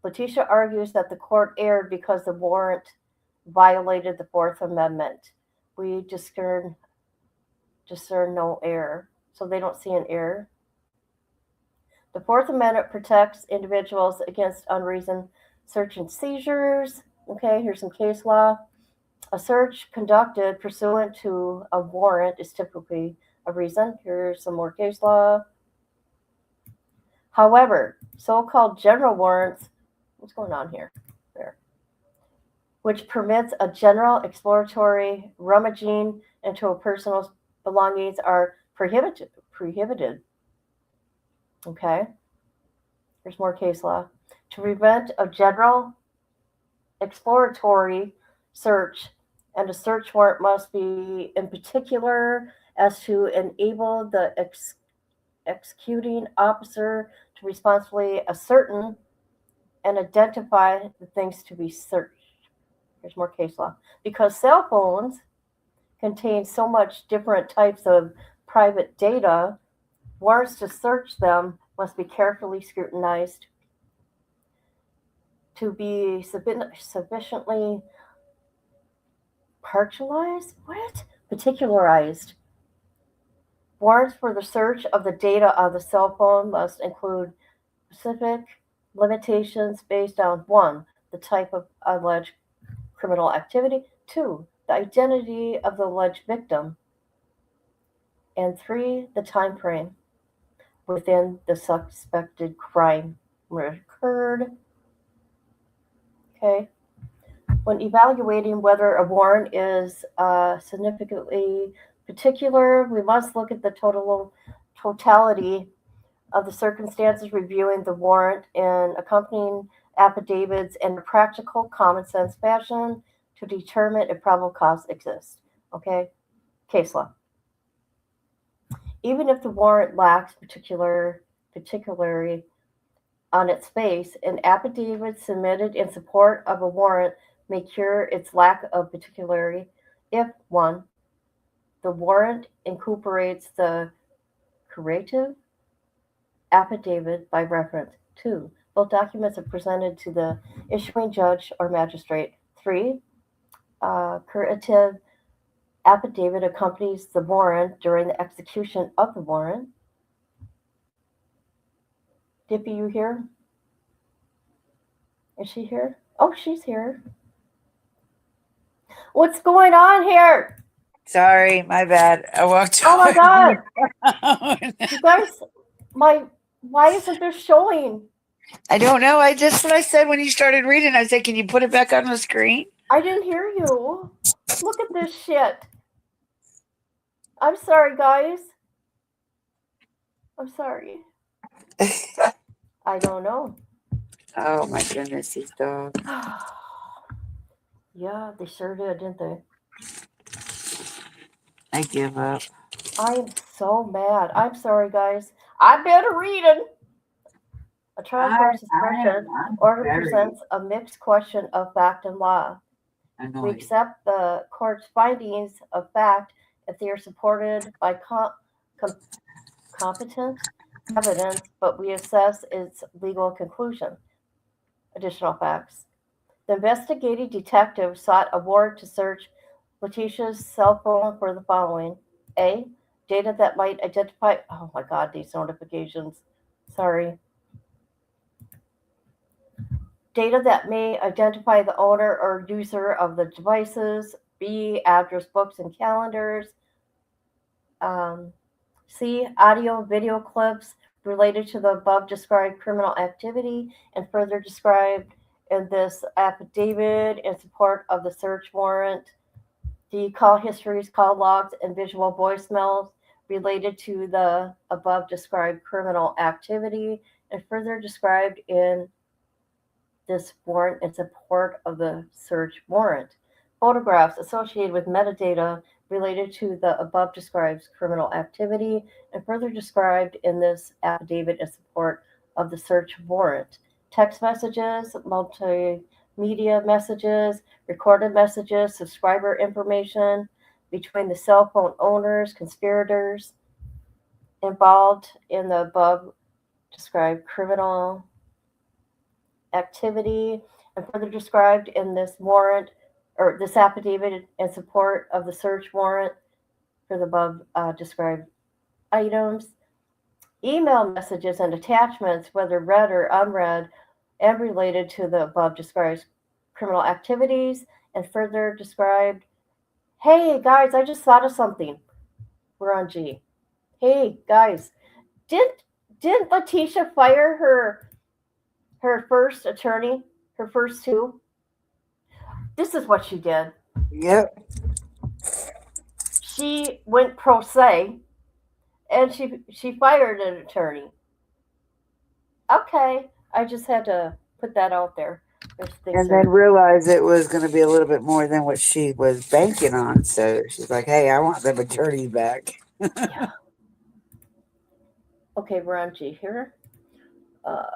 Letecia argues that the court erred because the warrant violated the Fourth Amendment. We discern no error. So they don't see an error. The Fourth Amendment protects individuals against unreasoned search and seizures. Okay, here's some case law. A search conducted pursuant to a warrant is typically a reason. Here's some more case law. However, so-called general warrants, what's going on here? There. Which permits a general exploratory rummaging into a person's belongings are prohibited. Okay. Here's more case law. To prevent a general exploratory search, and a search warrant must be in particular as to enable the executing officer to responsibly ascertain and identify the things to be searched. There's more case law. Because cell phones contain so much different types of private data, warrants to search them must be carefully scrutinized to be sufficiently particularized. Warrants for the search of the data on the cell phone must include specific limitations based on 1, the type of alleged criminal activity, 2, the identity of the alleged victim, and 3, the time frame within the suspected crime occurred. Okay. When evaluating whether a warrant is significantly particular, we must look at the totality of the circumstances, reviewing the warrant and accompanying affidavits in a practical, common sense fashion to determine if probable cause exists. Okay? Case law. Even if the warrant lacks particularity on its face, an affidavit submitted in support of a warrant may cure its lack of particularity if 1, the warrant incorporates the curative affidavit by reference, 2, both documents are presented to the issuing judge or magistrate, 3, curative affidavit accompanies the warrant during the execution of the warrant. Dippy, you here? Is she here? Oh, she's here. What's going on here? Sorry, my bad. I walked Oh my God. God. You guys, why isn't this showing? I don't know. That's what I said when you started reading. I said, can you put it back on the screen? I didn't hear you. Look at this shit. I'm sorry, guys. I'm sorry. I don't know. Oh my goodness, these dogs. Yeah, they sure did, didn't they? I give up. I am so mad. I'm sorry, guys. I've been reading. A trial court suppression order presents a mixed question of fact and law. We accept the court's findings of fact if they are supported by competent evidence, but we assess its legal conclusion. Additional facts. The investigating detective sought a warrant to search Letecia's cell phone for the following. A, data that might identify, oh my God, these notifications. Sorry. Data that may identify the owner or user of the devices. B, address books and calendars. C, audio, video clips related to the above described criminal activity and further described in this affidavit in support of the search warrant. D, call histories, call logs, and visual voicemails related to the above described criminal activity and further described in this warrant in support of the search warrant. Photographs associated with metadata related to the above described criminal activity and further described in this affidavit in support of the search warrant. Text messages, multimedia messages, recorded messages, subscriber information between the cell phone owners, conspirators involved in the above described criminal activity and further described in this warrant or this affidavit in support of the search warrant for the above described items. Email messages and attachments, whether read or unread, and related to the above described criminal activities, and further described. Hey guys, I just thought of something. We're on G. Hey guys, didn't Letecia fire her first attorney, her first two? This is what she did. Yep. She went pro se, and she fired an attorney. Okay, I just had to put that out there. And then realized it was going to be a little bit more than what she was banking on. So she's like, hey, I want them attorney back. Yeah. Okay, we're on G here. We'll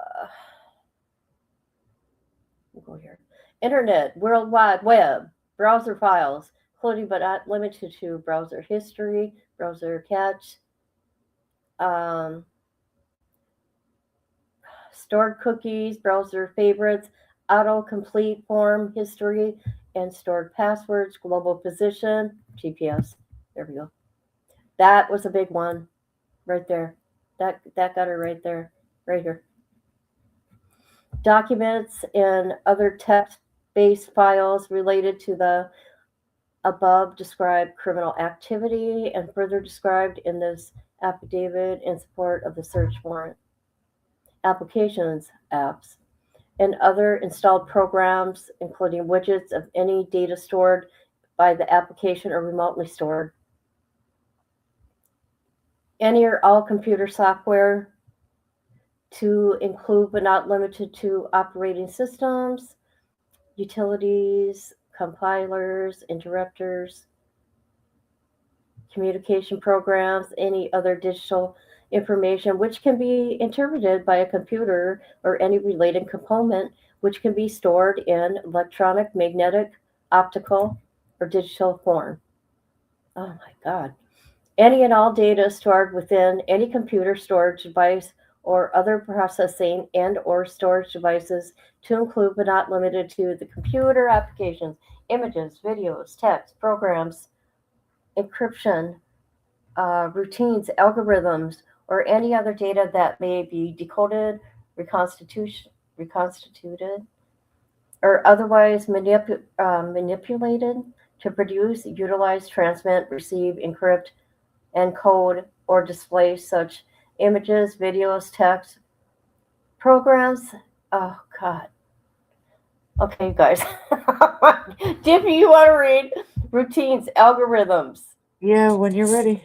go here. Internet, World Wide Web, browser files, including but not limited to browser history, browser cache, stored cookies, browser favorites, autocomplete form history, and stored passwords, global position, GPS. There we go. That was a big one right there. That got her right there, right here. Documents and other text-based files related to the above described criminal activity and further described in this affidavit in support of the search warrant. Applications, apps, and other installed programs, including widgets of any data stored by the application or remotely stored. Any or all computer software to include but not limited to operating systems, utilities, compilers, interrupters, communication programs, any other digital information which can be interpreted by a computer or any related component which can be stored in electronic, magnetic, optical, or digital form. Oh my God. Any and all data stored within any computer storage device or other processing and or storage devices to include but not limited to the computer applications, images, videos, text, programs, encryption, routines, algorithms, or any other data that may be decoded, reconstituted, or otherwise manipulated to produce, utilize, transmit, receive, encrypt, encode, or display such images, videos, text, programs. Oh, God. Okay, you guys. Dippy, you want to read? Routines, algorithms. Yeah, when you're ready.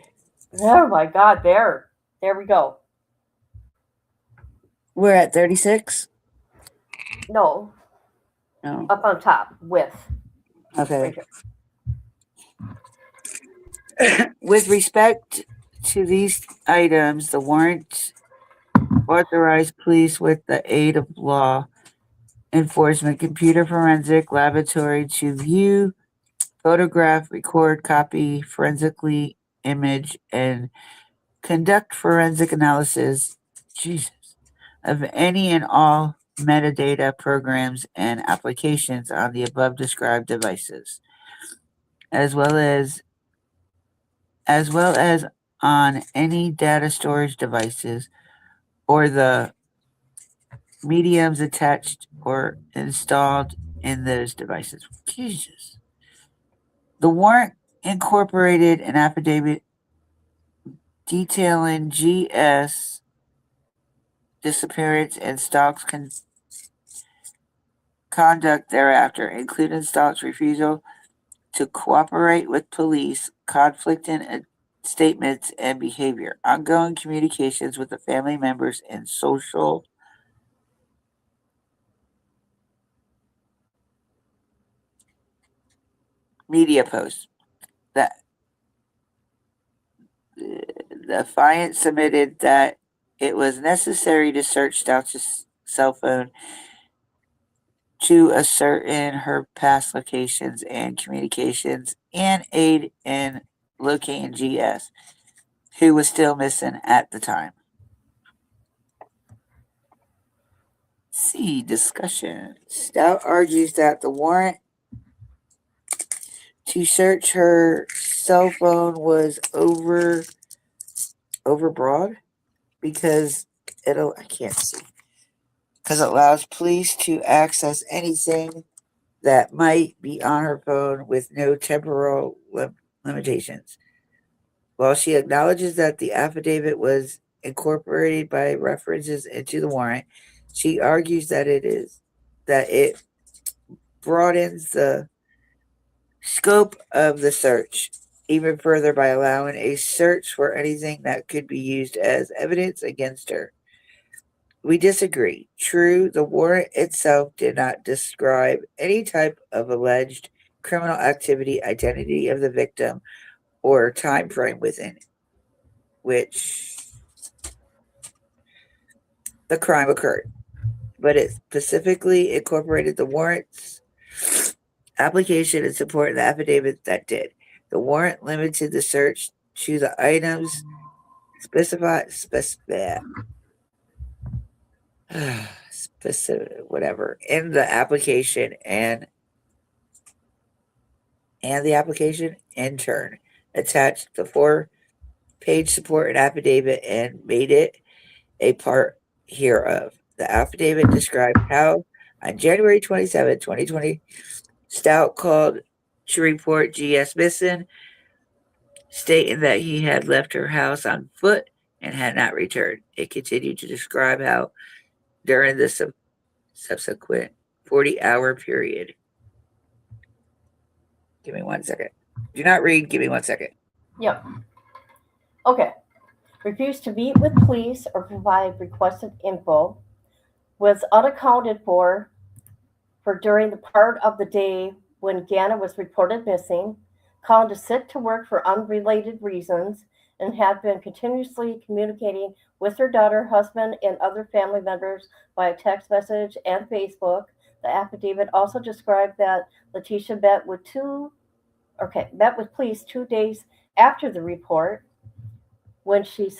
Oh, my God. There we go. We're at 36? No, No. up on top, with. Okay. Right With respect to these items, the warrant authorized police with the aid of law enforcement computer forensic laboratory to view, photograph, record, copy, forensically image, and conduct forensic analysis, Jesus, of any and all metadata programs and applications on the above described devices, as well as on any data storage devices or the mediums attached or installed in those devices. Jesus. The warrant incorporated an affidavit detailing GS disappearance and Stauch's conduct thereafter, including Stauch's refusal to cooperate with police, conflicting statements and behavior, ongoing communications with the family members, and social media posts. The affiant submitted that it was necessary to search Stauch's cell phone to ascertain her past locations and communications and aid in locating GS, who was still missing at the time. C. Discussion. Stout argues that the warrant to search her cell phone was overbroad because I can't see, because it allows police to access anything that might be on her phone with no temporal limitations. While she acknowledges that the affidavit was incorporated by references into the warrant, she argues that it broadens the scope of the search even further by allowing a search for anything that could be used as evidence against her. We disagree. True, the warrant itself did not describe any type of alleged criminal activity, identity of the victim, or time frame within which the crime occurred, but it specifically incorporated the warrant's application and supported the affidavit that did. The warrant limited the search to the items specified specific whatever in the application and the application in turn attached the 4-page support and affidavit and made it a part hereof. The affidavit described how on January 27, 2020, Stauch called to report GS missing, stating that he had left her house on foot and had not returned. It continued to describe how during the subsequent 40-hour period. Give me 1 second. Do not read. Give me 1 second. Yep. Okay. Refused to meet with police or provide requested info. Was unaccounted for during the part of the day when Ganna was reported missing. Called to sick to work for unrelated reasons and had been continuously communicating with her daughter, husband, and other family members via text message and Facebook. The affidavit also described that Letecia met with police 2 days after the report, when she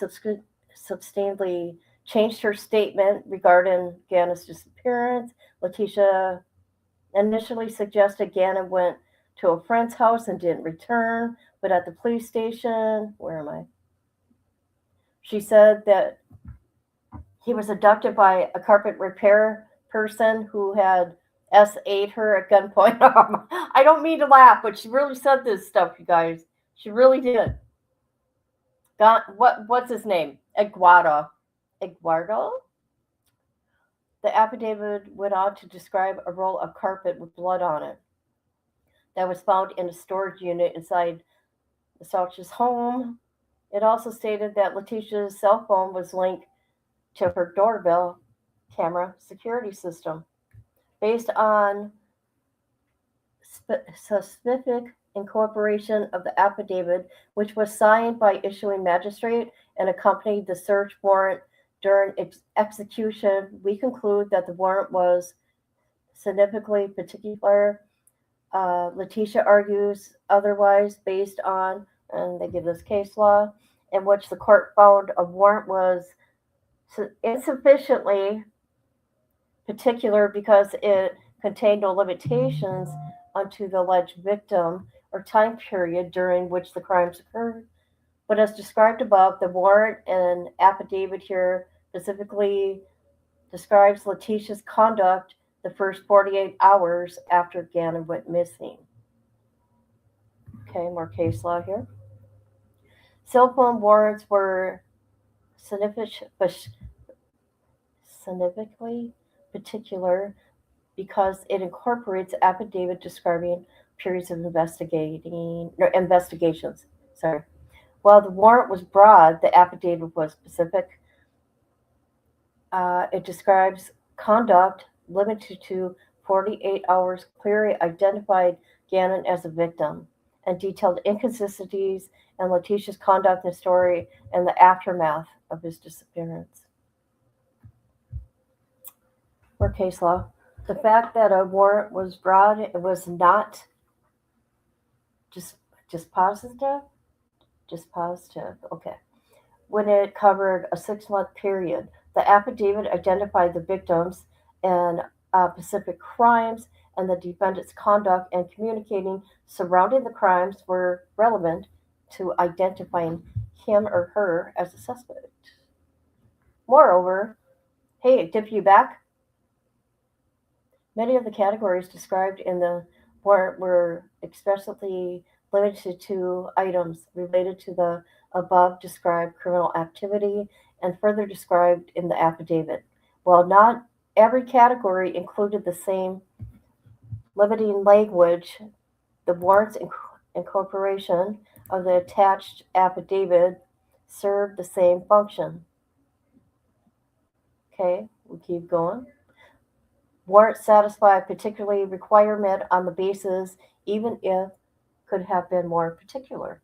substantially changed her statement regarding Ganna's disappearance. Letecia initially suggested Ganna went to a friend's house and didn't return, but at the police station, she said that he was abducted by a carpet repair person who had S8 her at gunpoint. I don't mean to laugh, but she really said this stuff, you guys. She really did. What's his name? Eduardo. The affidavit went on to describe a roll of carpet with blood on it that was found in a storage unit inside the Stauch's home. It also stated that Letecia's cell phone was linked to her doorbell camera security system. Based on specific incorporation of the affidavit, which was signed by issuing magistrate and accompanied the search warrant during execution, we conclude that the warrant was significantly particular. Letecia argues otherwise based on, and they give this case law, in which the court found a warrant was insufficiently particular because it contained no limitations onto the alleged victim or time period during which the crimes occurred. But as described above, the warrant and affidavit here specifically describes Letecia's conduct the first 48 hours after Ganna went missing. Okay, more case law here. Cell phone warrants were significantly particular because it incorporates affidavit describing periods of investigations. While the warrant was broad, the affidavit was specific. It describes conduct limited to 48 hours, clearly identified Gannon as a victim, and detailed inconsistencies in Letecia's conduct and story and the aftermath of his disappearance. More case law. The fact that a warrant was brought, it was not just positive. Just positive. Okay. When it covered a 6-month period, the affidavit identified the victims and specific crimes, and the defendant's conduct and communicating surrounding the crimes were relevant to identifying him or her as a suspect. Moreover, hey, tip you back. Many of the categories described in the warrant were expressly limited to items related to the above described criminal activity and further described in the affidavit. While not every category included the same limiting language, the warrant's incorporation of the attached affidavit served the same function. Okay, we keep going. Warrants satisfy a particular requirement on the basis, even if could have been more particular.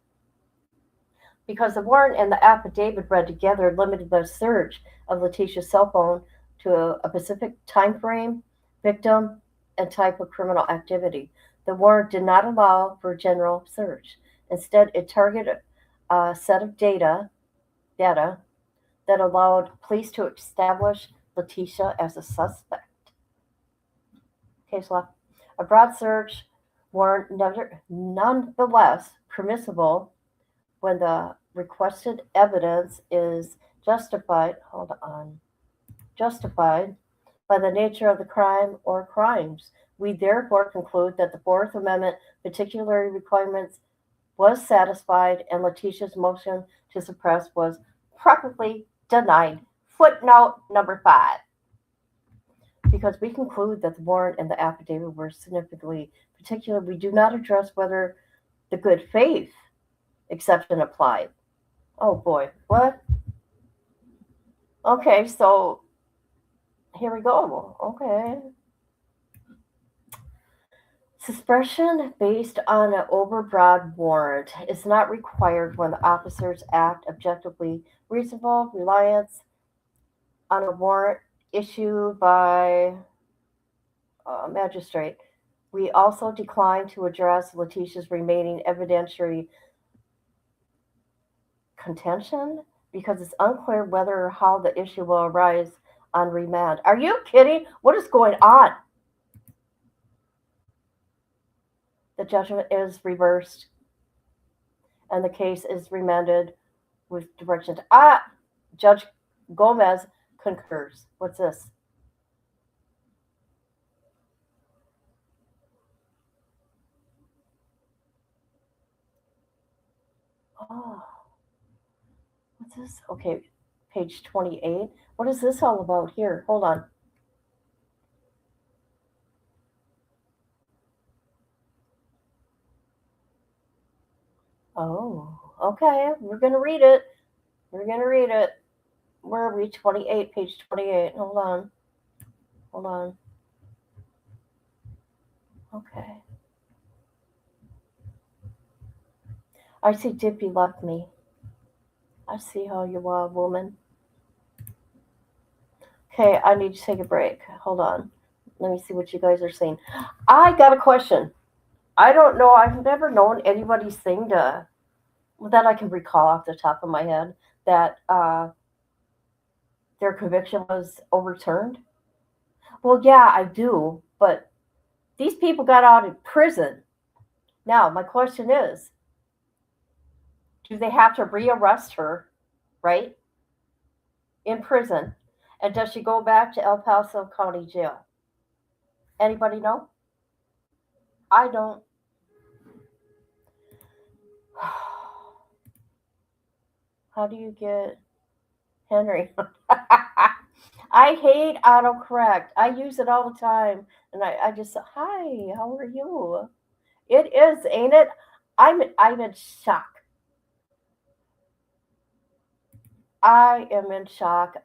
Because the warrant and the affidavit read together limited the search of Letecia's cell phone to a specific time frame, victim, and type of criminal activity. The warrant did not allow for general search. Instead, it targeted a set of data that allowed police to establish Letecia as a suspect. Case law. A broad search warrant nonetheless permissible when the requested evidence is justified by the nature of the crime or crimes. We therefore conclude that the Fourth Amendment particular requirements was satisfied and Letecia's motion to suppress was properly denied. Footnote number 5. Because we conclude that the warrant and the affidavit were significantly particular, we do not address whether the good faith exception applied. Oh boy, what? Okay, so here we go. Okay. Suppression based on an overbroad warrant is not required when the officers act objectively reasonable. Reliance on a warrant issued by a magistrate. We also decline to address Letecia's remaining evidentiary contention because it's unclear whether or how the issue will arise on remand. Are you kidding? What is going on? The judgment is reversed and the case is remanded with direction to Judge Gomez concurs. What's this? Oh, what's this? Okay, page 28. What is this all about here? Hold on. Oh, okay. We're going to read it. We're going to read it. Where are we? 28, page 28. Hold on. Hold on. Okay. I see Dippy left me. I see how you are, woman. Okay, I need to take a break. Hold on. Let me see what you guys are saying. I got a question. I don't know. I've never known anybody's thing that I can recall off the top of my head that their conviction was overturned. Well, yeah, I do, but these people got out of prison. Now, my question is, do they have to rearrest her, right, in prison? And does she go back to El Paso County Jail? Anybody know? I don't. How do you get Henry? I hate autocorrect. I use it all the time. And I just say, hi, how are you? It is, ain't it? I'm in shock. I am in shock.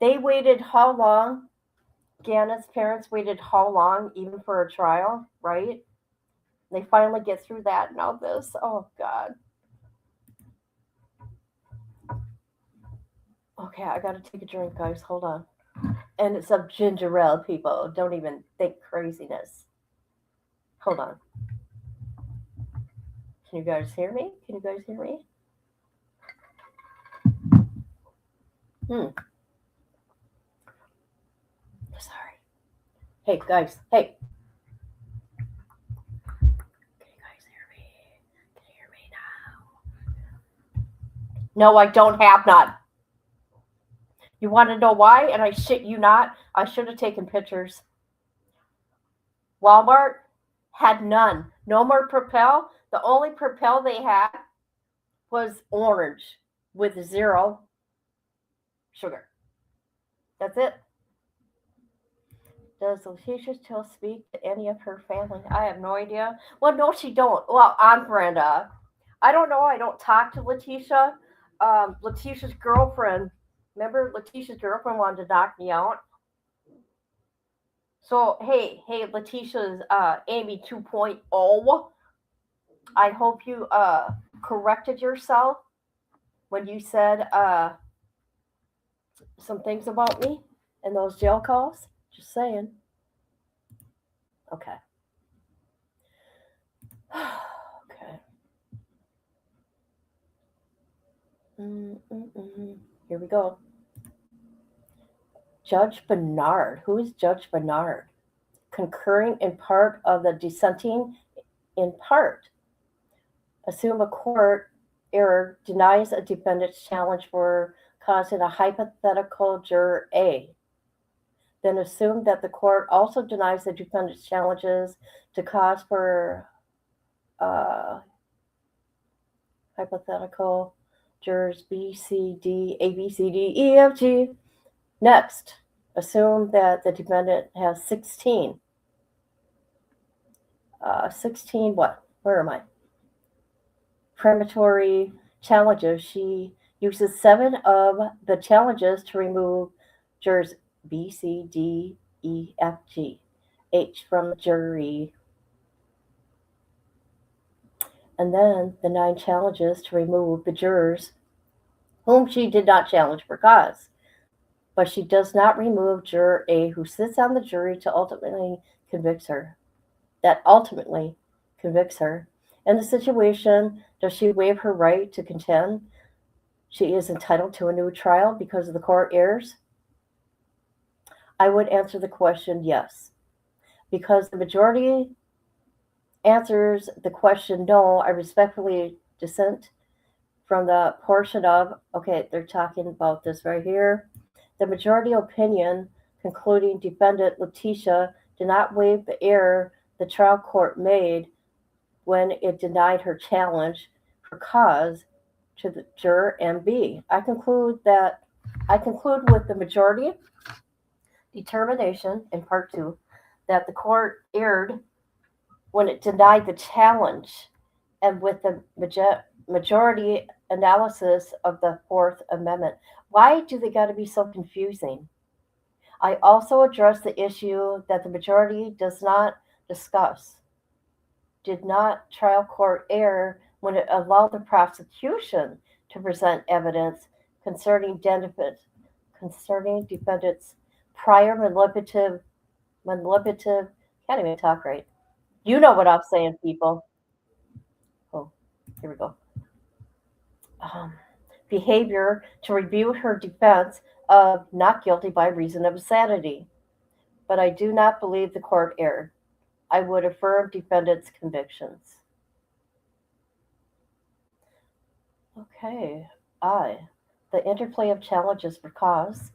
They waited how long? Ganna's parents waited how long even for a trial, right? They finally get through that and all this. Oh God. Okay, I gotta take a drink, guys. Hold on. And it's of ginger ale, people. Don't even think craziness. Hold on. Can you guys hear me? Can you guys hear me? Sorry. Hey, guys. Hey. Can you guys hear me? Can you hear me now? No, I don't have none. You want to know why? And I shit you not. I should have taken pictures. Walmart had none. No more Propel. The only Propel they had was orange with 0 sugar. That's it. Does Letecia still speak to any of her family? I have no idea. Well, no, she don't. Well, Aunt Brenda. I don't know. I don't talk to Letecia. Letecia's girlfriend. Remember, Letecia's girlfriend wanted to knock me out. So, hey, Letecia's Amy 2.0. I hope you corrected yourself when you said some things about me in those jail calls. Just saying. Okay. Okay. Here we go. Judge Bernard. Who is Judge Bernard? Concurring in part of the dissenting in part. Assume a court error denies a defendant's challenge for causing a hypothetical juror A. Then assume that the court also denies the defendant's challenges to cause for hypothetical jurors B, C, D, A, B, C, D, E, F, G. Next, assume that the defendant has 16. 16 what? Where am I? Preparatory challenges. She uses 7 of the challenges to remove jurors B, C, D, E, F, G, H from the jury. And then the 9 challenges to remove the jurors whom she did not challenge for cause. But she does not remove juror A, who sits on the jury to ultimately convicts her. That ultimately convicts her. In the situation, does she waive her right to contend she is entitled to a new trial because of the court errors? I would answer the question yes. Because the majority answers the question no, I respectfully dissent from the portion of, okay, they're talking about this right here. The majority opinion concluding defendant Letecia did not waive the error the trial court made when it denied her challenge for cause to the juror MB. I conclude with the majority determination in part 2 that the court erred when it denied the challenge, and with the majority analysis of the Fourth Amendment. Why do they got to be so confusing? I also address the issue that the majority does not discuss. Did not trial court err when it allowed the prosecution to present evidence concerning defendants' prior manipulative, can't even talk right. You know what I'm saying, people. Oh, here we go. Behavior to rebut her defense of not guilty by reason of insanity. But I do not believe the court erred. I would affirm defendant's convictions. Okay. The interplay of challenges for cause,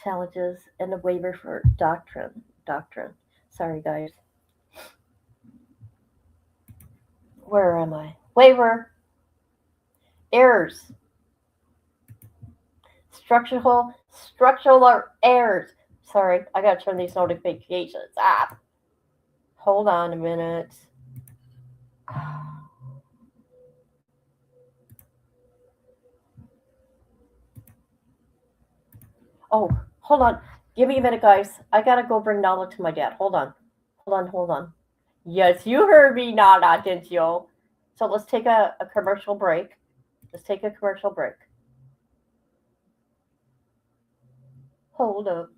challenges, and the waiver for doctrine. Sorry, guys. Where am I? Waiver. Errors. Structural errors. Sorry, I gotta turn these notifications off. Hold on a minute. Oh, hold on. Give me a minute, guys. I gotta go bring Nala to my dad. Hold on. Yes, you heard me, Nana, didn't you? So let's take a commercial break. Let's take a commercial break. Hold up.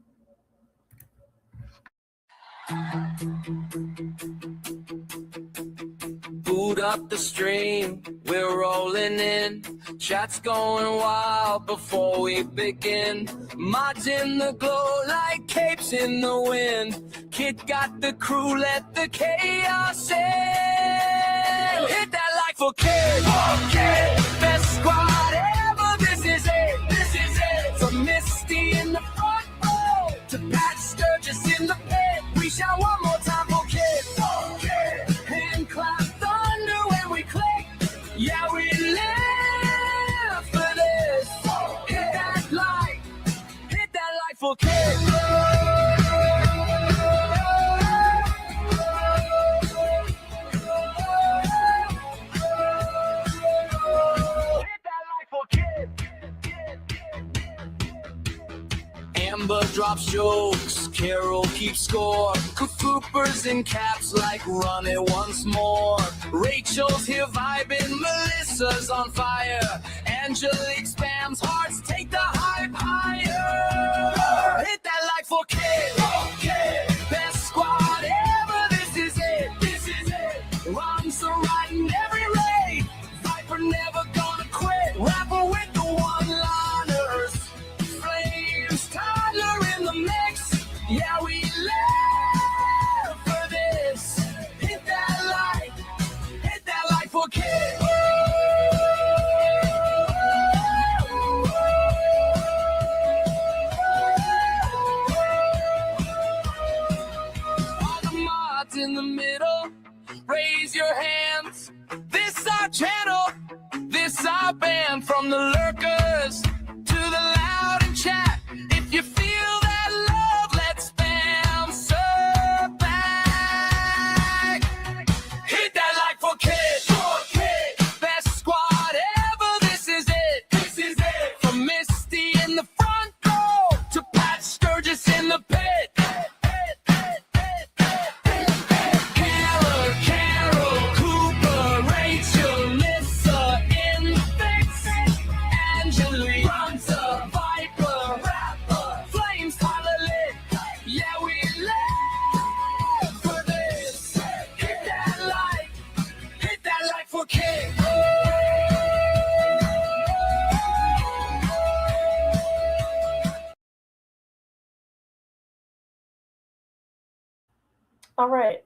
Boot up the stream, we're rolling in. Chat's going wild before we begin. Mods in the glow like capes in the wind. Kid got the crew, let the chaos in. Hit that like for kid. Best squad ever, this is it. This is it. From Misty in the front row to Pat Sturgis in the pit. We shout one more time for kid. Hand clap thunder when we click. Yeah, we live for this. Hit that like for kid. Amber drops jokes, Carol keeps score. Coopers in caps like run it once more. Rachel's here vibing, Melissa's on fire. Angelique spams hearts, take the hype higher. Hit that like for kid. Best squad ever, this is it. This is it. Rhymes are riding every raid. Viper never gonna quit. Rapper with the one-liners. Flames, toddler in the mix. Yeah, we live for this. Hit that like for kid. All the mods in the middle, raise your hands. This our channel, this our band. From the lurkers to the loud and chat. If you feel that love, let's spam sub back. Hit that like for kid. Best squad ever, this is it. This is it. From Misty in the front row to Pat Sturgis in the pit. Carol, Cooper, Rachel, Lissa in the fix. Angelique, Runza, Viper, Rapper, Flames, Tyler lit. Yeah, we live for this. Hit that like for kid. All right.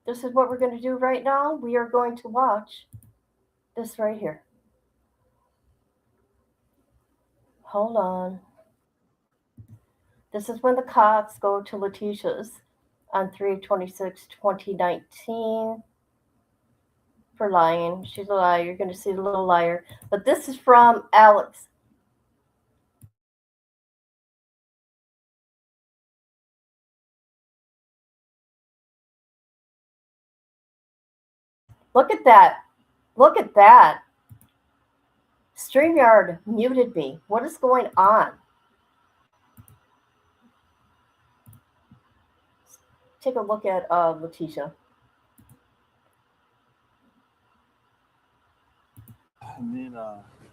This is what we're going to do right now. We are going to watch this right here. Hold on. This is when the cops go to Letecia's on 3/26/2019 for lying. She's a liar. You're going to see the little liar. But this is from Alex. Look at that. Look at that. StreamYard muted me. What is going on? Take a look at Letecia. And then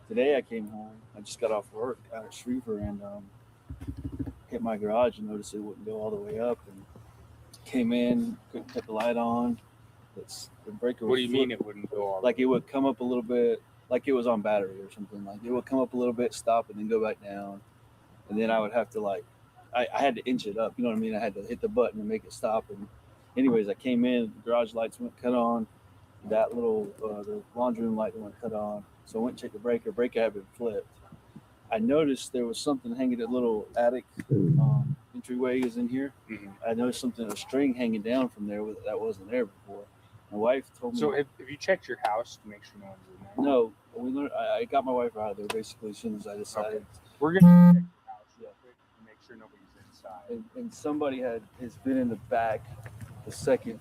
today I came home. I just got off work out at Shriever and hit my garage and noticed it wouldn't go all the way up. And came in, couldn't put the light on. The breaker. What do you mean it wouldn't go all? Like it would come up a little bit, like it was on battery or something. Like it would come up a little bit, stop, and then go back down. And then I would have to I had to inch it up. You know what I mean? I had to hit the button and make it stop. And anyways, I came in, the garage lights went cut on. That little the laundry room light went cut on. So I went and checked the breaker. Breaker had been flipped. I noticed there was something hanging at little attic entryway is in here. Mm-hmm. I noticed a string hanging down from there that wasn't there before. My wife told me. So have you checked your house to make sure no one's in there? No, I got my wife out of there basically as soon as I decided. Okay. We're gonna check your house real quick to make sure nobody's inside. And somebody has been in the back, the second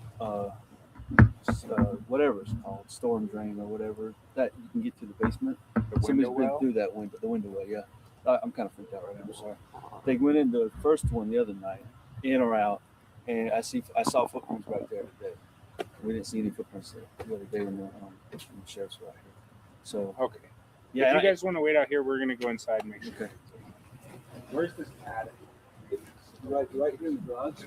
whatever it's called, storm drain or whatever that you can get to the basement. Somebody's been through that window, the window well. Yeah, I'm kind of freaked out right now. Sorry. They went in the first one the other night, in or out, and I saw footprints right there today. We didn't see any footprints the other day when the sheriff's were out here. So Okay. yeah, If you guys want to wait out here, we're gonna go inside and make sure. Okay. Where's this attic? right here in the garage.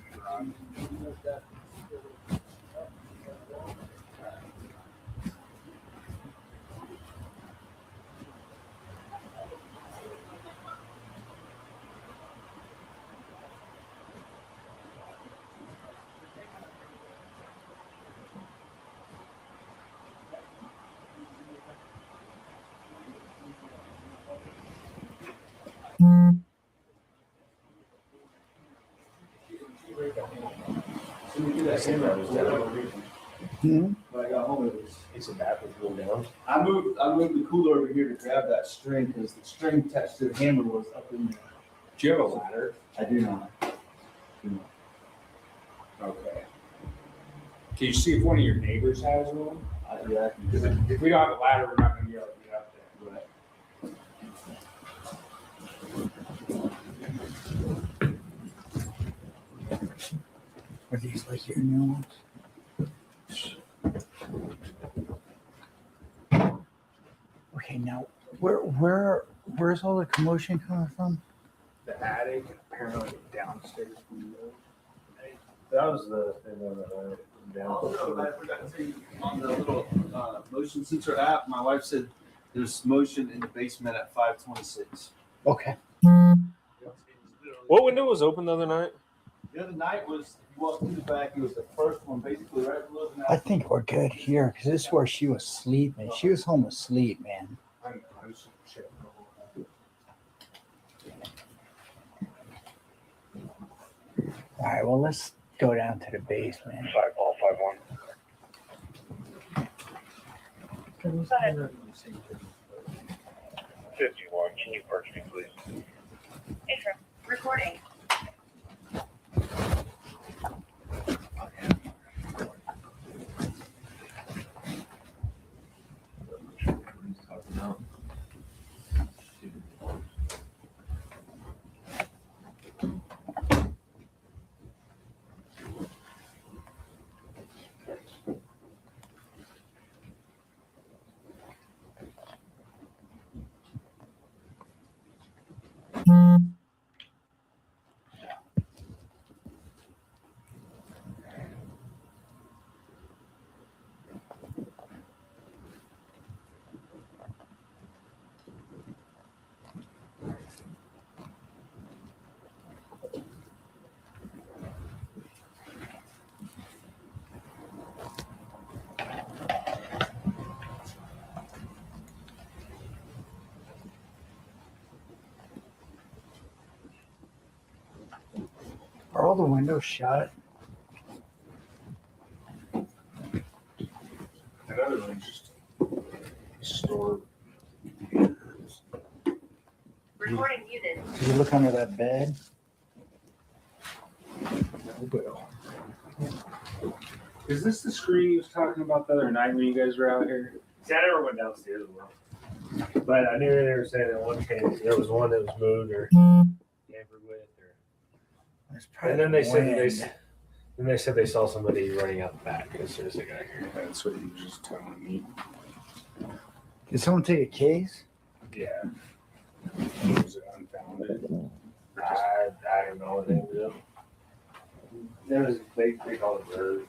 Hmm? When I got home, it was. It's a bathroom going down. I moved the cooler over here to grab that string because the string attached to the hammer was up in there. Do you have a ladder? I do not. Okay. Can you see if one of your neighbors has one? Yeah. Because if we don't have a ladder, we're not gonna be able to get up there. Right. Are these like your new ones? Okay, now where's all the commotion coming from? The attic, apparently downstairs window. That was the thing that I down. Also, I forgot to tell you, on the little motion sensor app, my wife said there's motion in the basement at 526. Okay. What window was open the other night? The other night was, if you walked through the back, it was the first one, basically right below the I think we're good here because this is where she was sleeping. She was home asleep, man. I'm just checking. All right, well, let's go down to the basement. 51. Can you purge me, please? Intro. Recording. Are all the windows shut? Another one just store. Recording muted. Did you look under that bed? Is this the screen he was talking about the other night when you guys were out here? See, I never went downstairs with them. But I knew they were saying that one came, there was one that was moved or tampered with. It's And then they said wind. they said they saw somebody running out the back as soon as they got here. That's what he was just telling me. Did someone take a case? Yeah. Was it unfounded? I don't know what they do. There was they call it bird.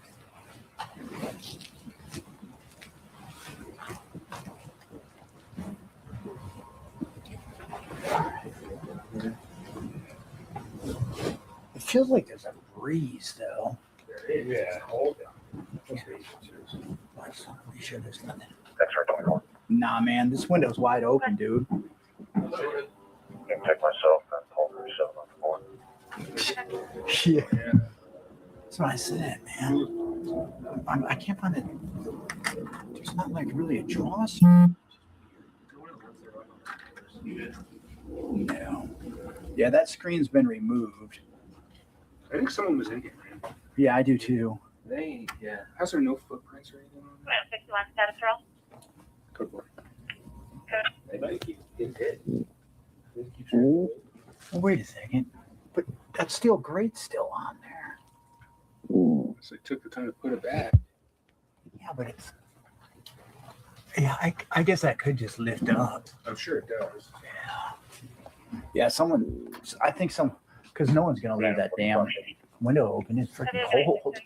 It feels like there's a breeze, though. There is. Yeah, hold on. Let's be sure there's nothing. That's right, 24. Nah, man, this window's wide open, dude. I can check myself and hold myself on the floor. Yeah. That's what I said, man. I can't find it. There's not like really a draw. No. Yeah, that screen's been removed. I think someone was in here, man. Yeah, I do too. Yeah. How's there no footprints or anything on there? 61 status roll. Good boy. They might keep getting hit. Oh, wait a second. But that steel grate's still on there. So they took the time to put it back. but it's I guess that could just lift up. I'm sure it does. Yeah, I think because no one's gonna leave that damn window open. It's freaking cold.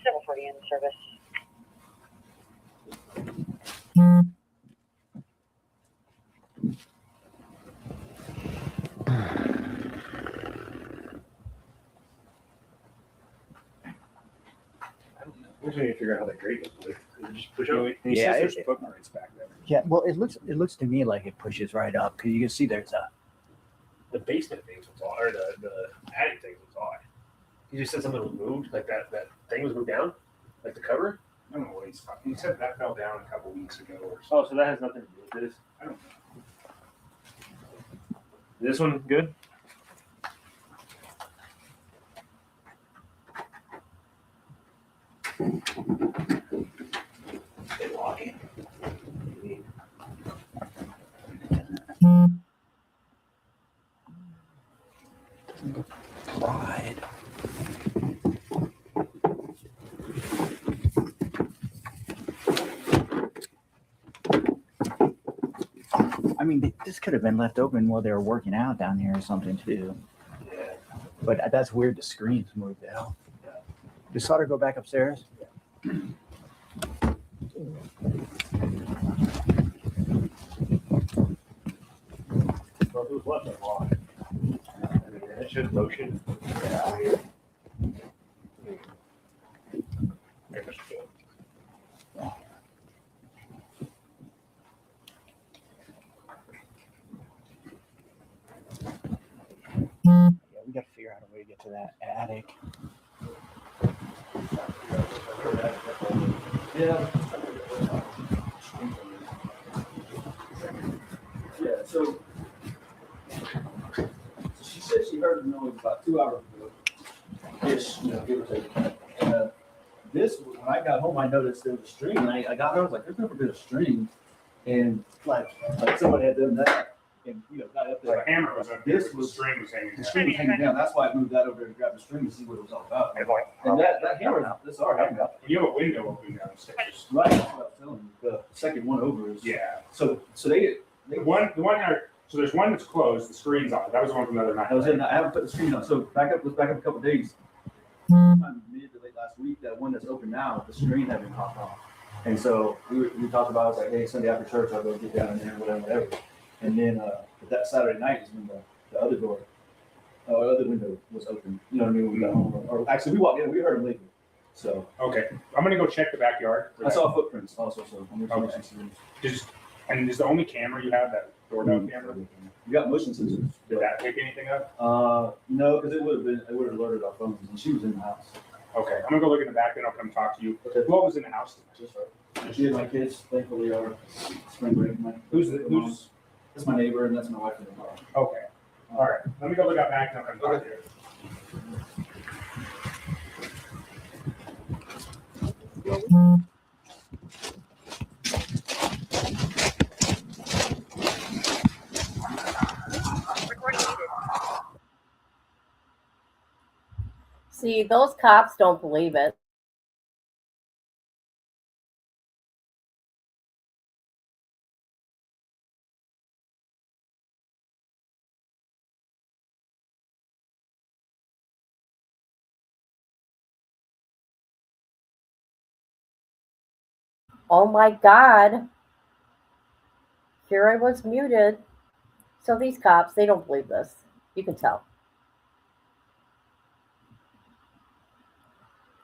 740 in service. We're trying to figure out how that grate was. Just push over. And he Yeah, says there's footprints back there. Yeah, well, it looks to me like it pushes right up because you can see there's a. The basement things was odd, or the attic things was odd. He just said something was moved, like that thing was moved down, like the cover. I don't know what he's talking. He said that fell down a couple weeks ago or so. Oh, so that has nothing to do with this? I don't know. This one good? They lock it. Pride. I mean, this could have been left open while they were working out down here or something too. Yeah. But that's weird. The screen's moved out. Did Sutter go back upstairs? Well, if it was left unlocked, I mean, it should motion. Yeah. Yeah, we got to figure out a way to get to that attic. Yeah. Yeah, so she said she heard the noise about 2 hours ago. Ish, give or take. And this, when I got home, I noticed there was a string. And I got her, I was like, there's never been a string. And like somebody had done that. And got up there. The hammer was up there. The string was hanging down. The string was hanging down. That's why I moved that over there to grab the string to see what it was all about. And that hammer, that's our hammer. You have a window open downstairs. Right, that's what I was telling you. The second one over is. Yeah. So they the one there. So there's one that's closed. The screen's on. That was the one from the other night. I haven't put the screen on. So let's back up a couple of days. Sometime mid to late last week, that one that's open now, the screen had been popped off. And so we talked about it. I was like, hey, Sunday after church, I'll go get down in there, whatever. And then that Saturday night is when the other door, other window was open. You know what I mean? When we got home. Or actually, we walked in, we heard him leaving. So okay, I'm gonna go check the backyard. I saw footprints also. So and is the only camera you have that doorbell camera? You got motion sensors. Did that pick anything up? No, because it would have alerted our phones, and she was in the house. Okay, I'm gonna go look in the back, then I'll come talk to you. Okay. What was in the house? Just right. She and my kids, thankfully, are spring break. Who's? That's my neighbor, and that's my wife in the car. Okay. All right. Let me go look out back, and I'll come talk to you. Recording muted. See, those cops don't believe it. Oh my God. Here I was muted. So these cops, they don't believe this. You can tell.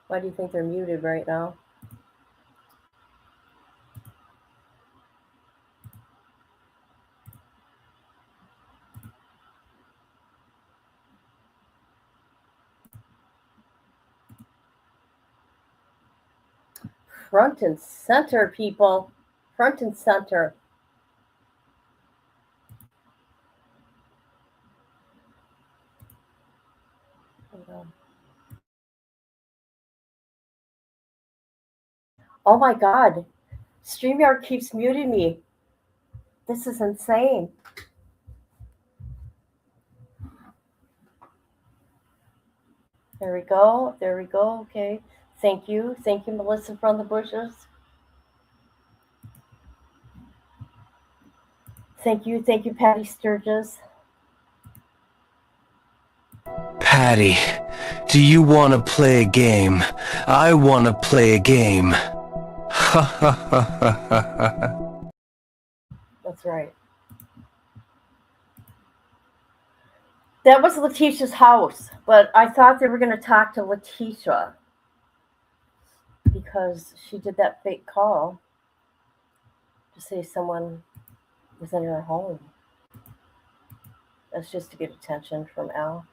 Why do you think they're muted right now? Front and center, people. Front and center. Oh my God. StreamYard keeps muting me. This is insane. There we go. There we go. Okay. Thank you. Thank you, Melissa from the bushes. Thank you. Thank you, Patty Sturgis. Patty, do you want to play a game? I want to play a game. Ha ha ha ha ha. That's right. That was Letecia's house, but I thought they were going to talk to Letecia because she did that fake call to say someone was in her home. That's just to get attention from Al.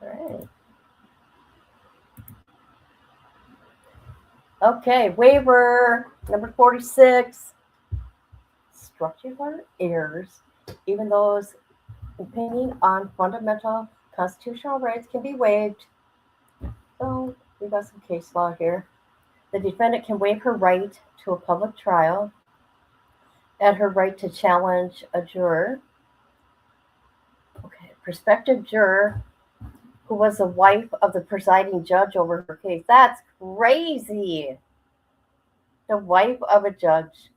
All right. Okay, waiver number 46. Structural errors, even those impinging on fundamental constitutional rights, can be waived. So we got some case law here. The defendant can waive her right to a public trial and her right to challenge a juror. Okay, prospective juror who was the wife of the presiding judge over her case. That's crazy. The wife of a judge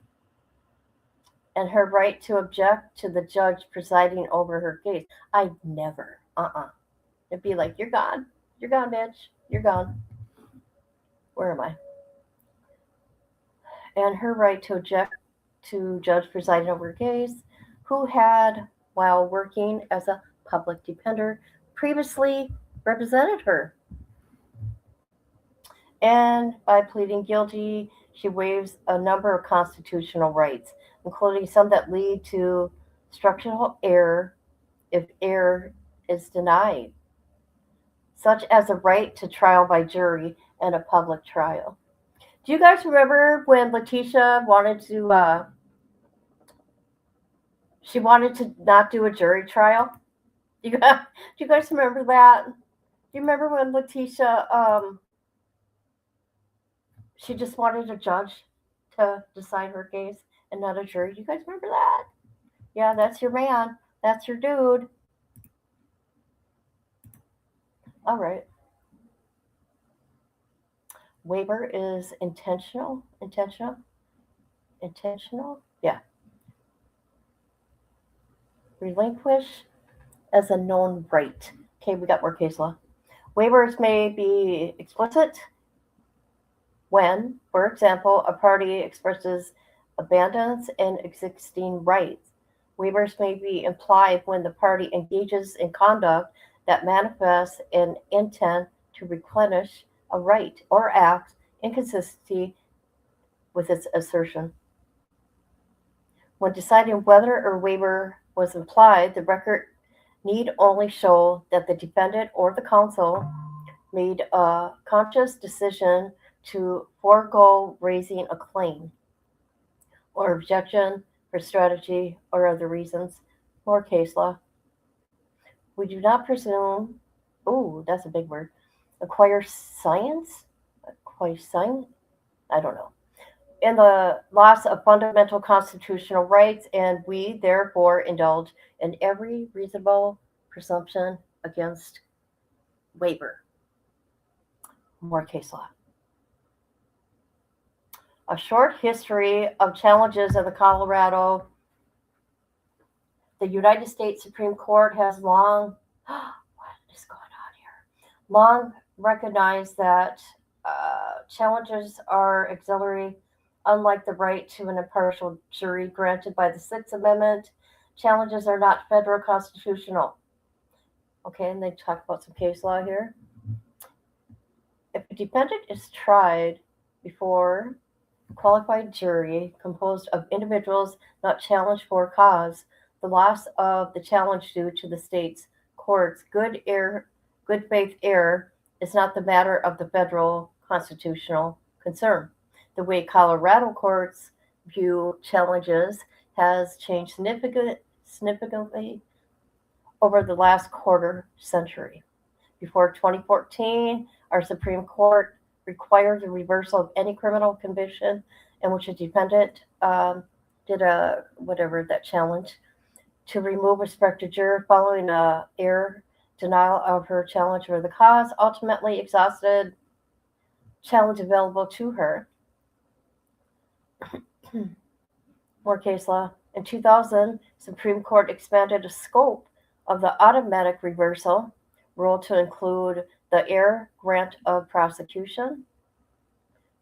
and her right to object to the judge presiding over her case. I'd never. It'd be like, you're gone. You're gone, bitch. You're gone. Where am I? And her right to object to judge presiding over her case, who had, while working as a public defender, previously represented her. And by pleading guilty, she waives a number of constitutional rights, including some that lead to structural error if error is denied, such as a right to trial by jury and a public trial. Do you guys remember when Letecia wanted to, she wanted to not do a jury trial? Do you guys remember that? Do you remember when Letecia, she just wanted a judge to decide her case and not a jury? Do you guys remember that? Yeah, that's your man. That's your dude. All right. Waiver is intentional. Yeah. Relinquish as a known right. Okay, we got more case law. Waivers may be explicit when, for example, a party expresses abandons an existing rights. Waivers may be implied when the party engages in conduct that manifests an intent to replenish a right or acts in consistency with its assertion. When deciding whether a waiver was implied, the record need only show that the defendant or the counsel made a conscious decision to forego raising a claim or objection for strategy or other reasons. More case law. We do not presume, that's a big word, acquire science? I don't know. In the loss of fundamental constitutional rights, and we therefore indulge in every reasonable presumption against waiver. More case law. A short history of challenges of the Colorado. The United States Supreme Court has long, what is going on here? Long recognized that challenges are auxiliary. Unlike the right to an impartial jury granted by the Sixth Amendment, challenges are not federal constitutional. Okay, and they talk about some case law here. If a defendant is tried before a qualified jury composed of individuals not challenged for a cause, the loss of the challenge due to the state's court's good faith error is not the matter of the federal constitutional concern. The way Colorado courts view challenges has changed significantly over the last quarter century. Before 2014, our Supreme Court required the reversal of any criminal conviction in which a defendant did that challenge. to remove a suspected juror following a error denial of her challenge for the cause, ultimately exhausted challenge available to her. More case law. In 2000, Supreme Court expanded the scope of the automatic reversal rule to include the error grant of prosecution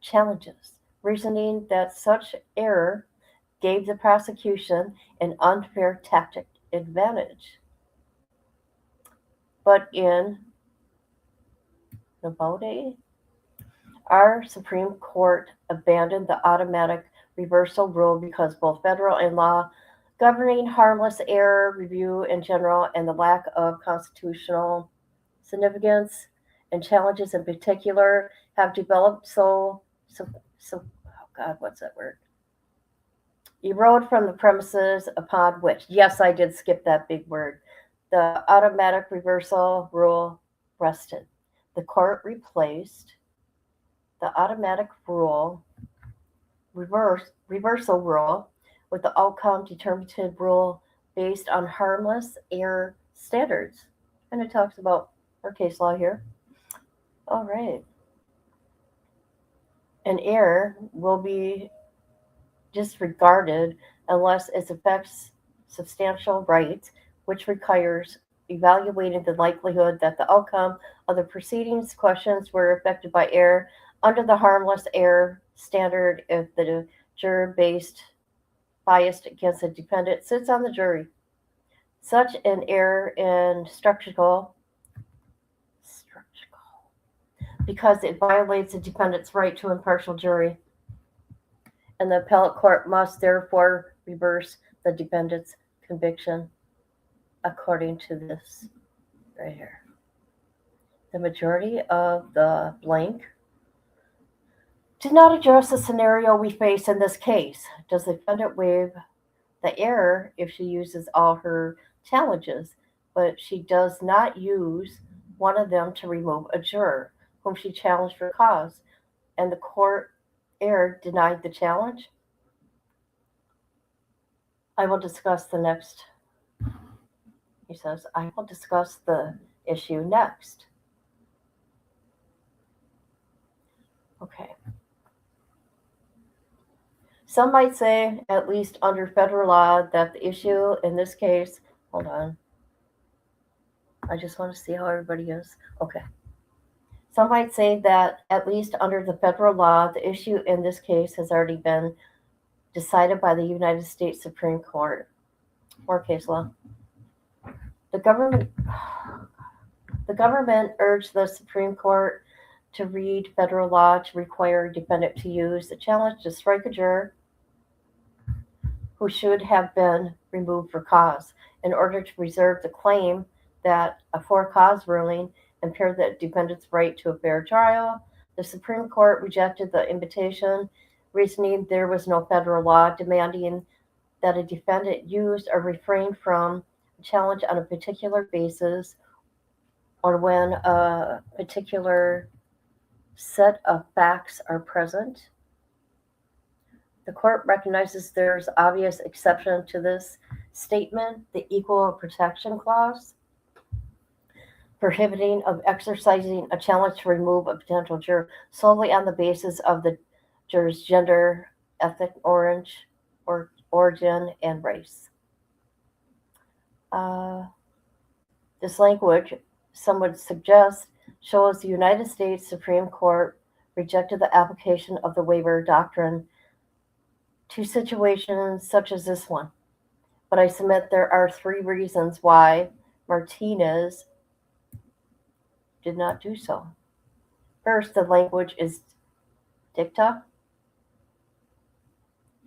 challenges, reasoning that such error gave the prosecution an unfair tactic advantage. But in Nobode, our Supreme Court abandoned the automatic reversal rule because both federal and law governing harmless error review in general and the lack of constitutional significance and challenges in particular have developed so oh God, what's that word? Erode from the premises upon which, yes, I did skip that big word, the automatic reversal rule rested. The court replaced the automatic reversal rule with the outcome determinative rule based on harmless error standards. And it talks about our case law here. All right. An error will be disregarded unless it affects substantial rights, which requires evaluating the likelihood that the outcome of the proceedings questions were affected by error under the harmless error standard if the juror biased against a defendant sits on the jury. Such an error in structural because it violates the defendant's right to impartial jury, and the appellate court must therefore reverse the defendant's conviction according to this right here. The majority of the blank did not address the scenario we face in this case. Does the defendant waive the error if she uses all her challenges, but she does not use one of them to remove a juror whom she challenged for cause, and the court error denied the challenge? I will discuss the next. He says, I will discuss the issue next. Okay. Some might say, at least under federal law, that the issue in this case, hold on. I just want to see how everybody is. Okay. Some might say that, at least under the federal law, the issue in this case has already been decided by the United States Supreme Court. More case law. The government urged the Supreme Court to read federal law to require a defendant to use the challenge to strike a juror who should have been removed for cause in order to preserve the claim that a for-cause ruling impaired the defendant's right to a fair trial. The Supreme Court rejected the invitation, reasoning there was no federal law demanding that a defendant use or refrain from a challenge on a particular basis or when a particular set of facts are present. The court recognizes there's obvious exception to this statement, the Equal Protection Clause, prohibiting of exercising a challenge to remove a potential juror solely on the basis of the juror's gender, ethnic origin, and race. This language, some would suggest, shows the United States Supreme Court rejected the application of the waiver doctrine to situations such as this one. But I submit there are three reasons why Martinez did not do so. First, the language is dicta.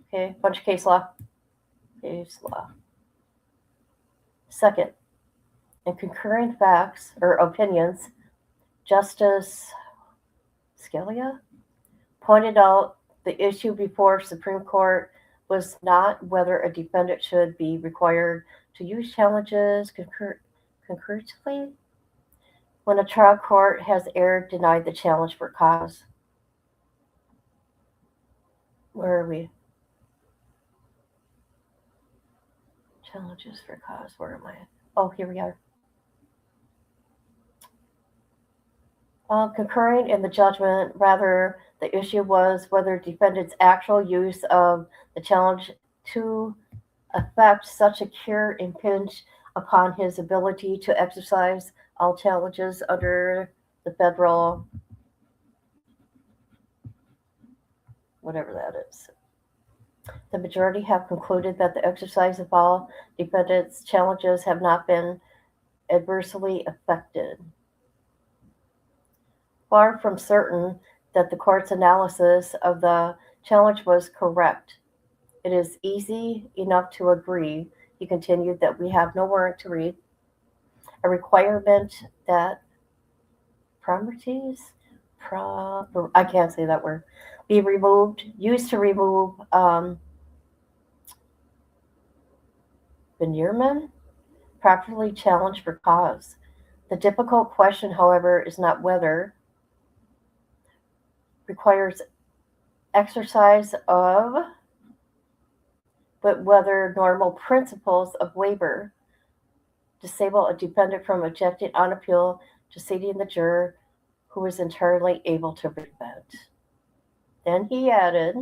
Okay, bunch of case law. Case law. Second, in concurring facts or opinions, Justice Scalia pointed out the issue before Supreme Court was not whether a defendant should be required to use challenges concurrently when a trial court has erred, denied the challenge for cause. Where are we? Challenges for cause. Where am I? Oh, here we are. Concurring in the judgment, rather, the issue was whether defendant's actual use of the challenge to effect such a cure impinge upon his ability to exercise all challenges under the federal, whatever that is. The majority have concluded that the exercise of all defendant's challenges have not been adversely affected. Far from certain that the court's analysis of the challenge was correct, it is easy enough to agree, he continued, that we have no warrant to read, a requirement that priorities, I can't say that word, be removed, used to remove veneermen, properly challenged for cause. The difficult question, however, is not whether requires exercise of, but whether normal principles of waiver disable a defendant from objecting on appeal to seating the juror who is entirely able to prevent. Then he added,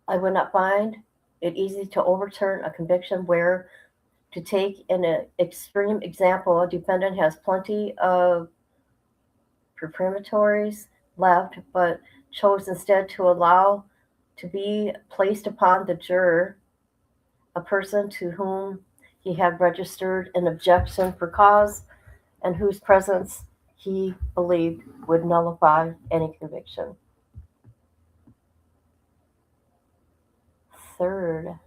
I would not find it easy to overturn a conviction where, to take an extreme example, a defendant has plenty of preparatories left, but chose instead to allow to be placed upon the juror a person to whom he had registered an objection for cause and whose presence he believed would nullify any conviction. Third,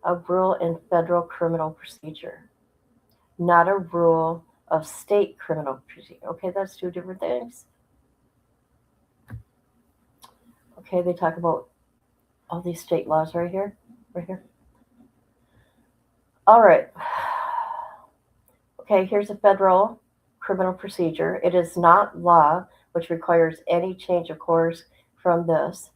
a rule in federal criminal procedure, not a rule of state criminal procedure. Okay, that's two different things. Okay, they talk about all these state laws right here. All right. Okay, here's a federal criminal procedure. It is not law, which requires any change of course from this.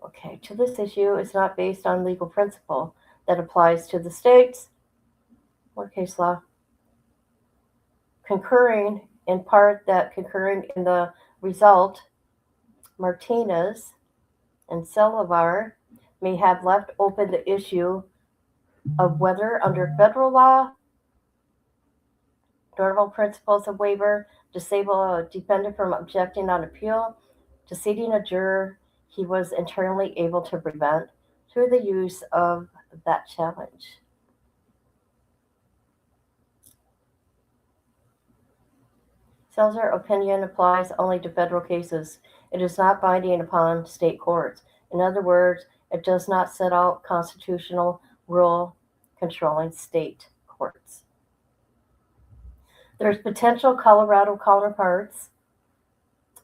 Okay, to this issue is not based on legal principle that applies to the states or case law. Concurring in the result, Martinez and Selivar may have left open the issue of whether under federal law, normal principles of waiver disable a defendant from objecting on appeal to seating a juror he was entirely able to prevent through the use of that challenge. Selzer opinion applies only to federal cases. It is not binding upon state courts. In other words, it does not set out constitutional rule controlling state courts. There's potential Colorado counterparts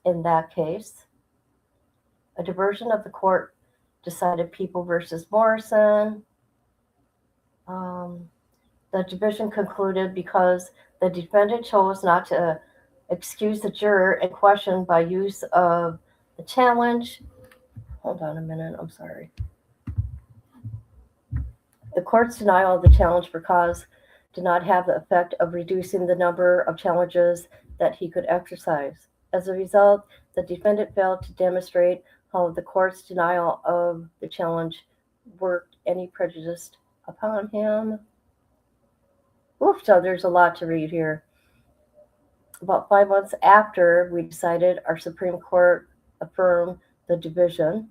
in that case. A diversion of the court decided People versus Morrison. The division concluded because the defendant chose not to excuse the juror in question by use of the challenge. Hold on a minute, I'm sorry. The court's denial of the challenge for cause did not have the effect of reducing the number of challenges that he could exercise. As a result, the defendant failed to demonstrate how the court's denial of the challenge worked any prejudice upon him. Oof, so there's a lot to read here. About 5 months after we decided, our Supreme Court affirmed the division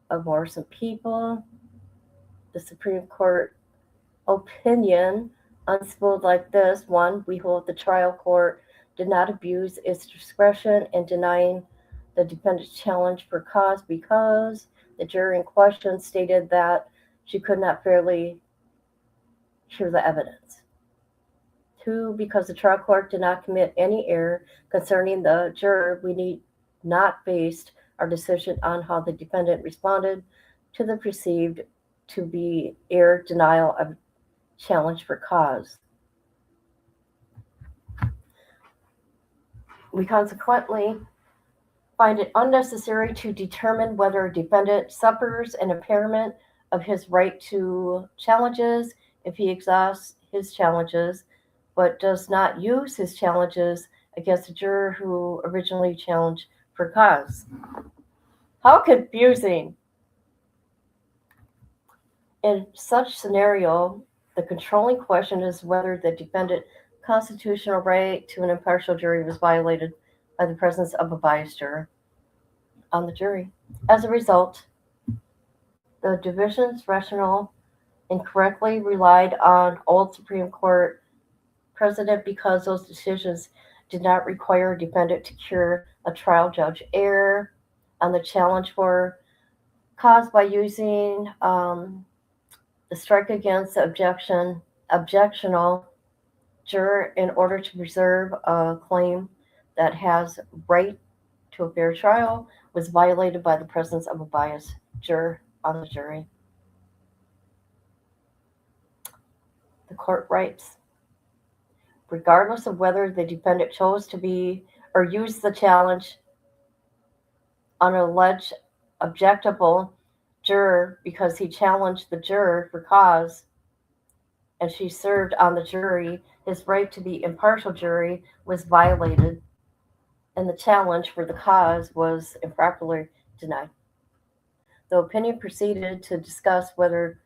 of Morrison People. The Supreme Court opinion unspooled like this. 1, we hold the trial court did not abuse its discretion in denying the defendant's challenge for cause because the jury in question stated that she could not fairly hear the evidence. 2, because the trial court did not commit any error concerning the juror, we need not base our decision on how the defendant responded to the perceived to be error denial of challenge for cause. We consequently find it unnecessary to determine whether a defendant suffers an impairment of his right to challenges if he exhausts his challenges, but does not use his challenges against a juror who originally challenged for cause. How confusing! In such scenario, the controlling question is whether the defendant's constitutional right to an impartial jury was violated by the presence of a biased juror on the jury. As a result, the division's rationale incorrectly relied on old Supreme Court precedent because those decisions did not require a defendant to cure a trial judge error on the challenge for cause by using the strike against the objectional juror in order to preserve a claim that has right to a fair trial was violated by the presence of a biased juror on the jury. The court writes, regardless of whether the defendant chose to be or use the challenge on an alleged objectable juror because he challenged the juror for cause and she served on the jury, his right to be impartial jury was violated and the challenge for the cause was improperly denied. The opinion proceeded to discuss whether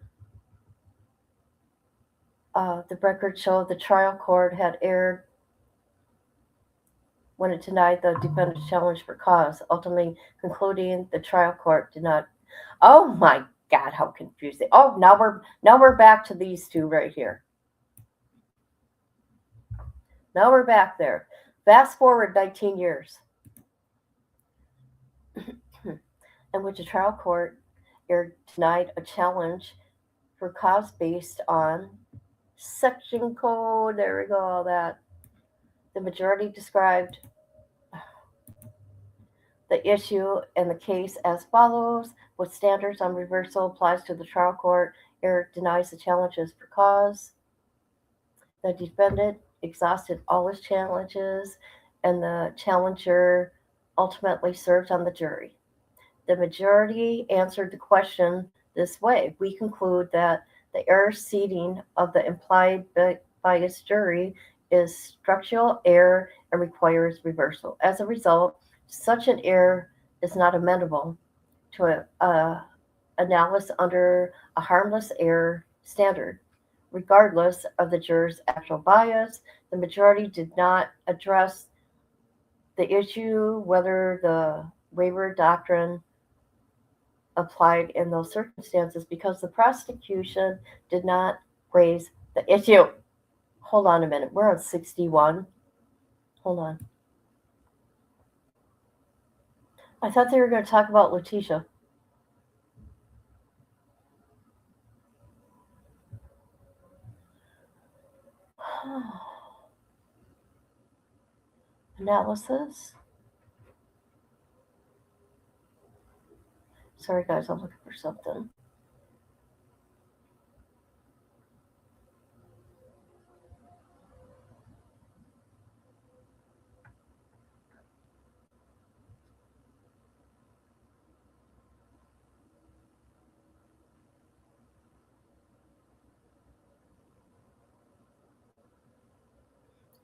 the record showed the trial court had erred when it denied the defendant's challenge for cause, ultimately concluding the trial court did not. Oh my God, how confusing! Oh, now we're back to these two right here. Now we're back there. Fast forward 19 years, in which a trial court denied a challenge for cause based on section code. There we go. All that. The majority described the issue and the case as follows: what standards on reversal applies to the trial court? Eric denies the challenges for cause. The defendant exhausted all his challenges, and the challenger ultimately served on the jury. The majority answered the question this way: we conclude that the error seating of the implied biased jury is structural error and requires reversal. As a result, such an error is not amenable to analysis under a harmless error standard. Regardless of the juror's actual bias, the majority did not address the issue whether the waiver doctrine applied in those circumstances because the prosecution did not raise the issue. Hold on a minute. We're on 61. Hold on. I thought they were going to talk about Letecia. Analysis. Sorry, guys, I'm looking for something.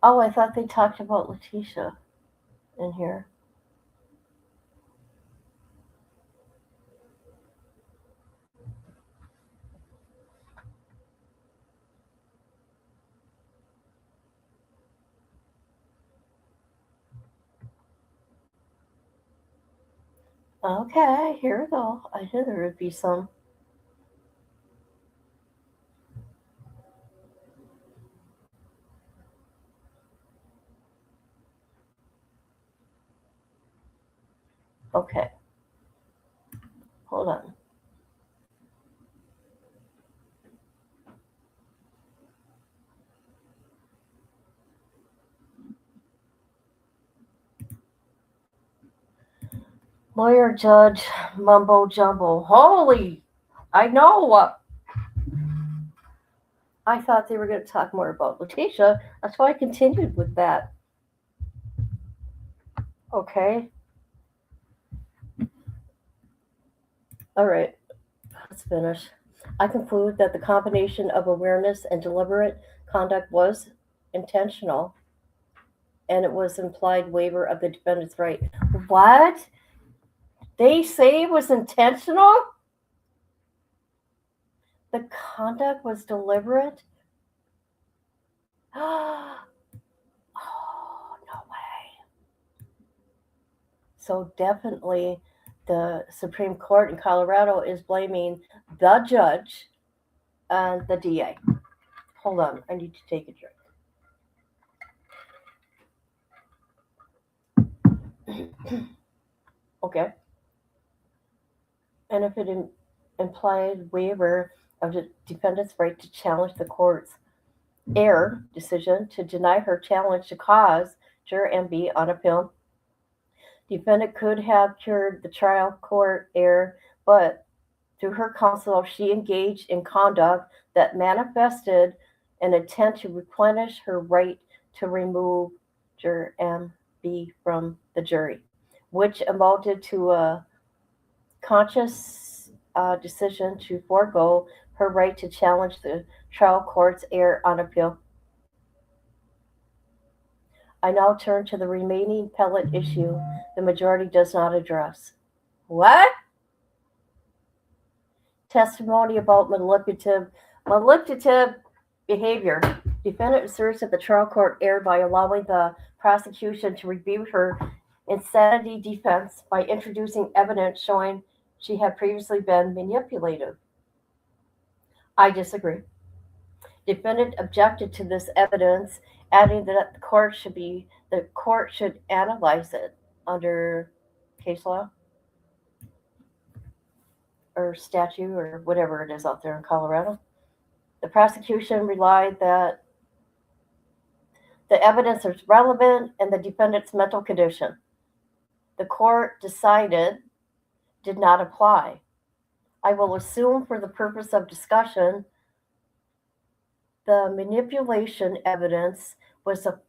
Oh, I thought they talked about Letecia in here. Okay, here we go. I knew there would be some. Okay. Hold on. Lawyer, judge, mumbo jumbo. Holy, I know. I thought they were going to talk more about Letecia. That's why I continued with that. Okay. All right, let's finish. I conclude that the combination of awareness and deliberate conduct was intentional and it was implied waiver of the defendant's right. What? They say it was intentional? The conduct was deliberate? Oh, no way. So definitely the Supreme Court in Colorado is blaming the judge and the DA. Hold on, I need to take a drink. Okay. And if it implied waiver of the defendant's right to challenge the court's error decision to deny her challenge to cause juror MB on appeal, defendant could have cured the trial court error, but through her counsel, she engaged in conduct that manifested an intent to replenish her right to remove juror MB from the jury, which amounted to a conscious decision to forego her right to challenge the trial court's error on appeal. I now turn to the remaining pellet issue the majority does not address. What? Testimony about manipulative behavior. Defendant asserts that the trial court erred by allowing the prosecution to rebut her insanity defense by introducing evidence showing she had previously been manipulated. I disagree. Defendant objected to this evidence, adding that the court should analyze it under case law or statute or whatever it is out there in Colorado. The prosecution relied that the evidence is relevant and the defendant's mental condition. The court decided did not apply. I will assume for the purpose of discussion the manipulation evidence was a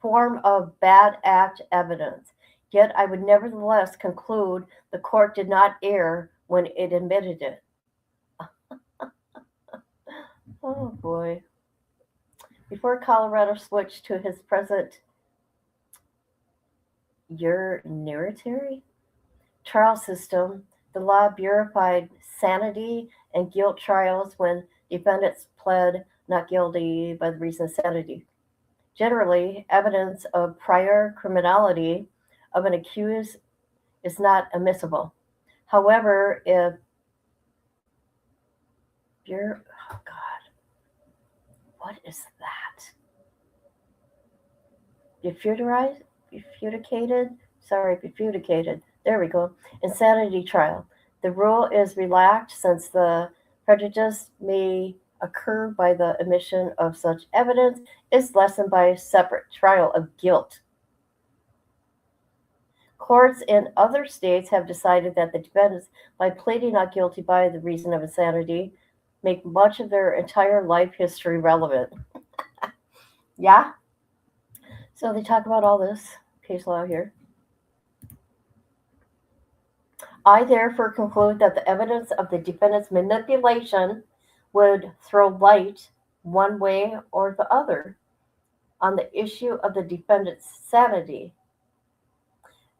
form of bad act evidence. Yet I would nevertheless conclude the court did not err when it admitted it. Oh boy. Before Colorado switched to his present unitary trial system, the law bureaucratized sanity and guilt trials when defendants pled not guilty by the reason of sanity. Generally, evidence of prior criminality of an accused is not admissible. However, if you're, oh God, what is that? Befudicated. There we go. Insanity trial. The rule is relaxed since the prejudice may occur by the omission of such evidence is lessened by a separate trial of guilt. Courts in other states have decided that the defendants, by pleading not guilty by the reason of insanity, make much of their entire life history relevant. Yeah? So they talk about all this case law here. I therefore conclude that the evidence of the defendant's manipulation would throw light one way or the other on the issue of the defendant's sanity,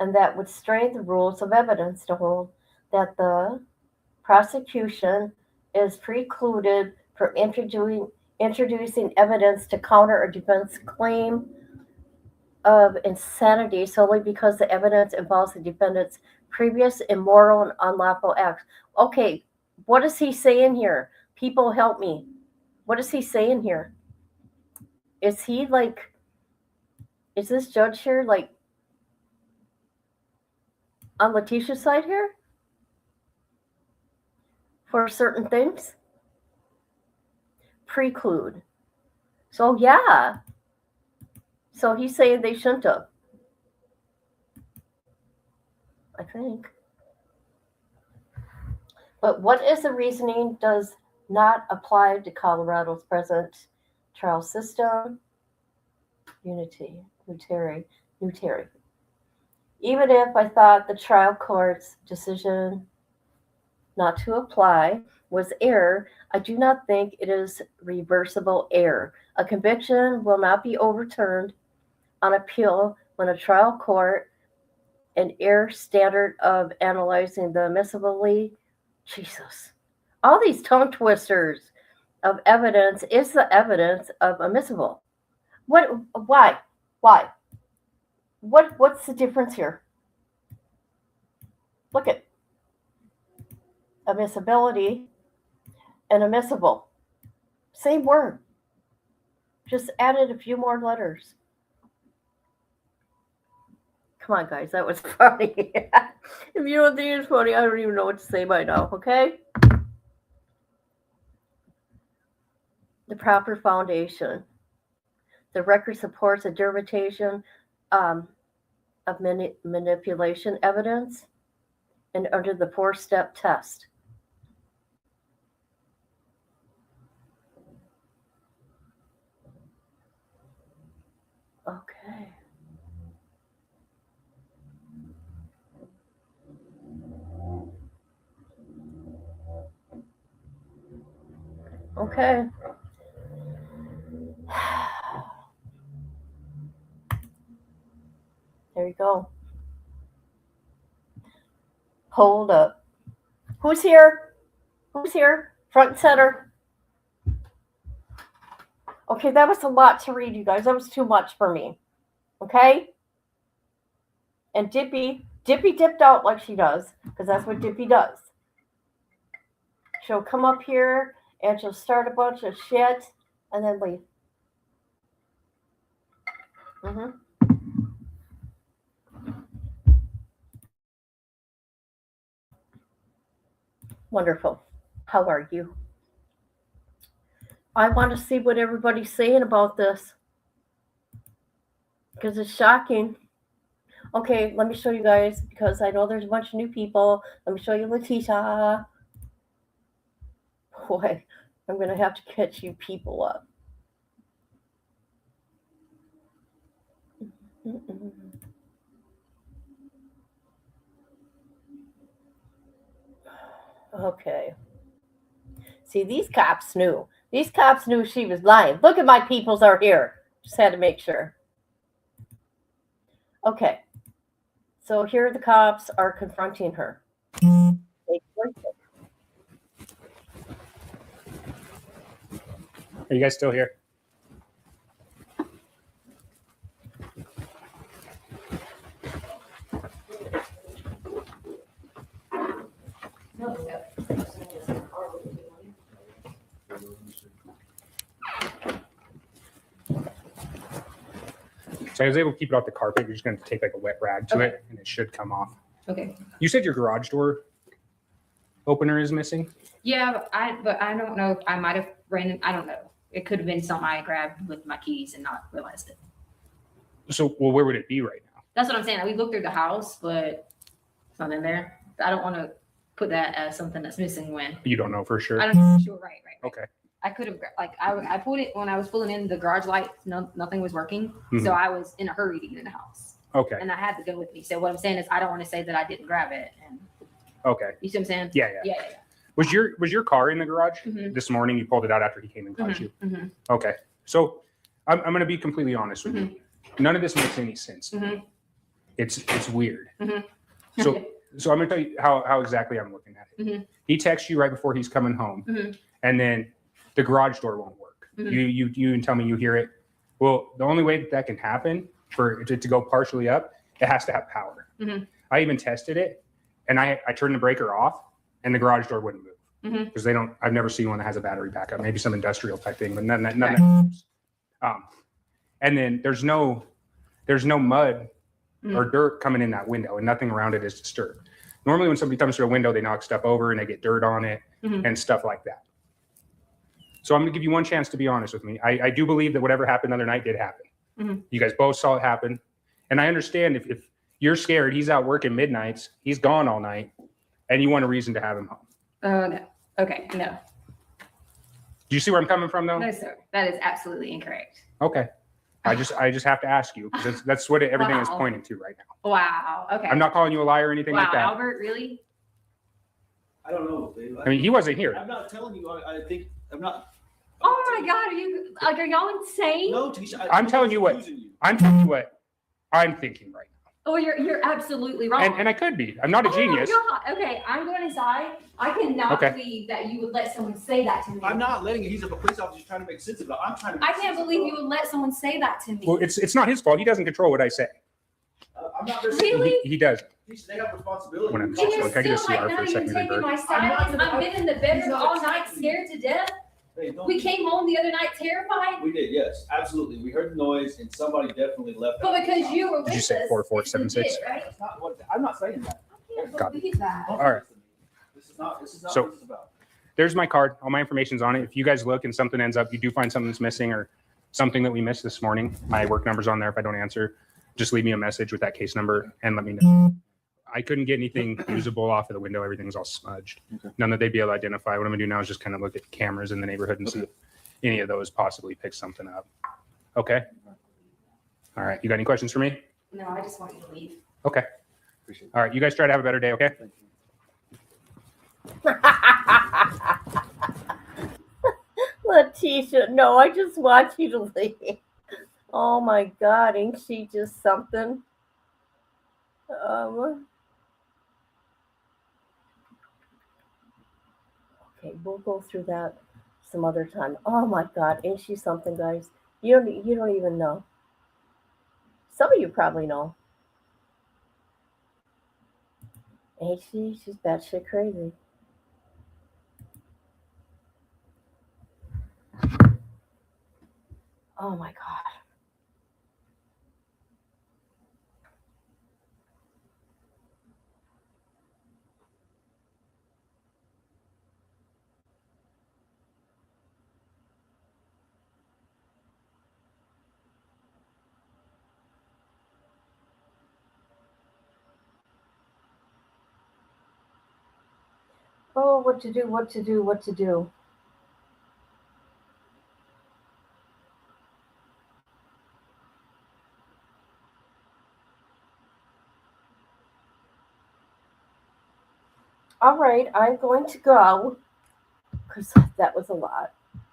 and that would strain the rules of evidence to hold that the prosecution is precluded from introducing evidence to counter a defense claim of insanity solely because the evidence involves the defendant's previous immoral and unlawful acts. Okay, what is he saying here? People help me. What is he saying here? Is he like, is this judge here like on Letecia's side here? For certain things? Preclude. So yeah. So he's saying they shouldn't have. I think. But what is the reasoning does not apply to Colorado's present trial system? Unitary. Even if I thought the trial court's decision not to apply was error, I do not think it is reversible error. A conviction will not be overturned on appeal when a trial court an error standard of analyzing the admissibility. Jesus. All these tongue twisters of evidence is the evidence of admissible. What? Why? Why? What's the difference here? Look at admissibility and admissible. Same word. Just added a few more letters. Come on, guys, that was funny. If you don't think it's funny, I don't even know what to say by now, okay? The proper foundation. The record supports a derivation of manipulation evidence and under the 4-step test. Okay. Okay. There you go. Hold up. Who's here? Who's here? Front and center. Okay, that was a lot to read, you guys. That was too much for me. Okay? And Dippy dipped out like she does, because that's what Dippy does. She'll come up here and she'll start a bunch of shit and then leave. Wonderful. How are you? I want to see what everybody's saying about this because it's shocking. Okay, let me show you guys because I know there's a bunch of new people. Let me show you Letecia. Boy, I'm going to have to catch you people up. Okay. See, these cops knew. These cops knew she was lying. Look at my peoples are here. Just had to make sure. Okay. So here the cops are confronting her. Are you guys still here? So I was able to keep it off the carpet. You're just going to take like a wet rag to it, and it should come off. Okay. You said your garage door opener is missing? Yeah, but I don't know if I might have ran. I don't know. It could have been something I grabbed with my keys and not realized it. So, well, where would it be right now? That's what I'm saying. We looked through the house, but it's not in there. I don't want to put that as something that's missing when. You don't know for sure? I don't know for sure. Right. Okay. I could have, I pulled it when I was pulling in the garage light. Nothing was working. Mhm. So I was in a hurry to get in the house. Okay. And I had to go with me. So what I'm saying is I don't want to say that I didn't grab it. And Okay. you see what I'm saying? Yeah. Yeah. Was your car in the garage Mhm. this morning? You pulled it out after he came and caught you? Mm-hmm. Okay. So I'm going to be completely honest with you. None of this makes any sense. Mhm. It's weird. Mhm. So I'm going to tell you how exactly I'm looking at it. Mhm. He texts you right before he's coming home, Mhm. and then the garage door won't work. Mhm. You even tell me you hear it. Well, the only way that can happen for it to go partially up, it has to have power. Mhm. I even tested it, and I turned the breaker off, and the garage door wouldn't move because they don't. I've never seen one that has a battery backup. Maybe some industrial type thing, but none that moves. And then there's no mud or dirt coming in that window, and nothing around it is disturbed. Normally, when somebody comes through a window, they knock stuff over and they get dirt on it and stuff like that. So I'm going to give you one chance to be honest with me. I do believe that whatever happened the other night did happen. You guys both saw it happen. And I understand if you're scared, he's out working midnights, he's gone all night, and you want a reason to have him home. No. Okay. No. Do you see where I'm coming from, though? No, sir. That is absolutely incorrect. Okay. I just have to ask you because that's what everything is Wow. pointing to right now. Wow. Okay. I'm not calling you a liar or anything wow, like that. Albert, really? I don't know. Babe. I mean, he wasn't here. I'm not telling you. I think I'm not. Oh my God, are y'all insane? No, Tisha. I'm telling you what. I'm telling you what I'm thinking right now. Oh, you're absolutely wrong. And I could be. I'm not a genius. Oh my God. Okay, I'm going inside. I cannot believe that you would let someone say that to me. I'm not letting it. He's a police officer trying to make sense of it. I'm trying to. I can't believe you would let someone say that to me. Well, it's not his fault. He doesn't control what I say. I'm not really. He does. They have responsibility. When I'm You're talking, I get a still CR like for a not even second taking degree. my silence. I've been in the bedroom all night, scared to death. Hey, We came home the other night terrified. We did, yes, absolutely. We heard the noise, and somebody definitely left. But because you were with us. Did you say 4476? Right? That's not what, I'm not saying that. I can't Got it. believe that. All right. This is not So- what this is about. There's my card. All my information's on it. If you guys look and something ends up, you do find something that's missing or something that we missed this morning, my work number's on there. If I don't answer, just leave me a message with that case number and let me know. I couldn't get anything usable off of the window. Everything's all smudged. Okay. None that they'd be able to identify. What I'm gonna do now is just kind of look at cameras in the neighborhood and see if any of those possibly pick something up. Okay. All right. You got any questions for me? No, I just want you to leave. Okay. Appreciate All right. You guys try to have a better day. Okay. Letecia, no, I just want you to leave. Oh my God, ain't she just something? Okay, we'll go through that some other time. Oh my God, ain't she something, guys? You don't even know. Some of you probably know. Ain't she? She's batshit crazy. Oh my God. Oh, what to do, what to do, what to do. All right, I'm going to go because that was a lot.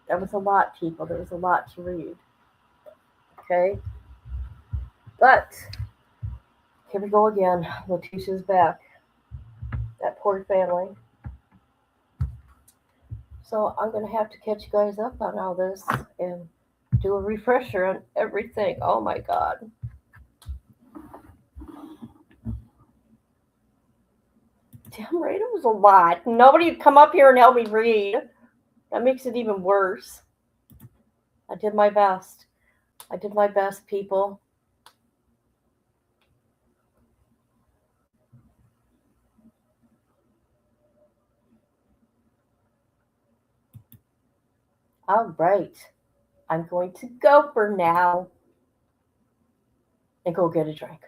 That was a lot, people. There was a lot to read. Okay? But here we go again. Letecia's back. That poor family. So I'm going to have to catch you guys up on all this and do a refresher on everything. Oh my God. Damn right, it was a lot. Nobody would come up here and help me read. That makes it even worse. I did my best. I did my best, people. All right. I'm going to go for now and go get a drink.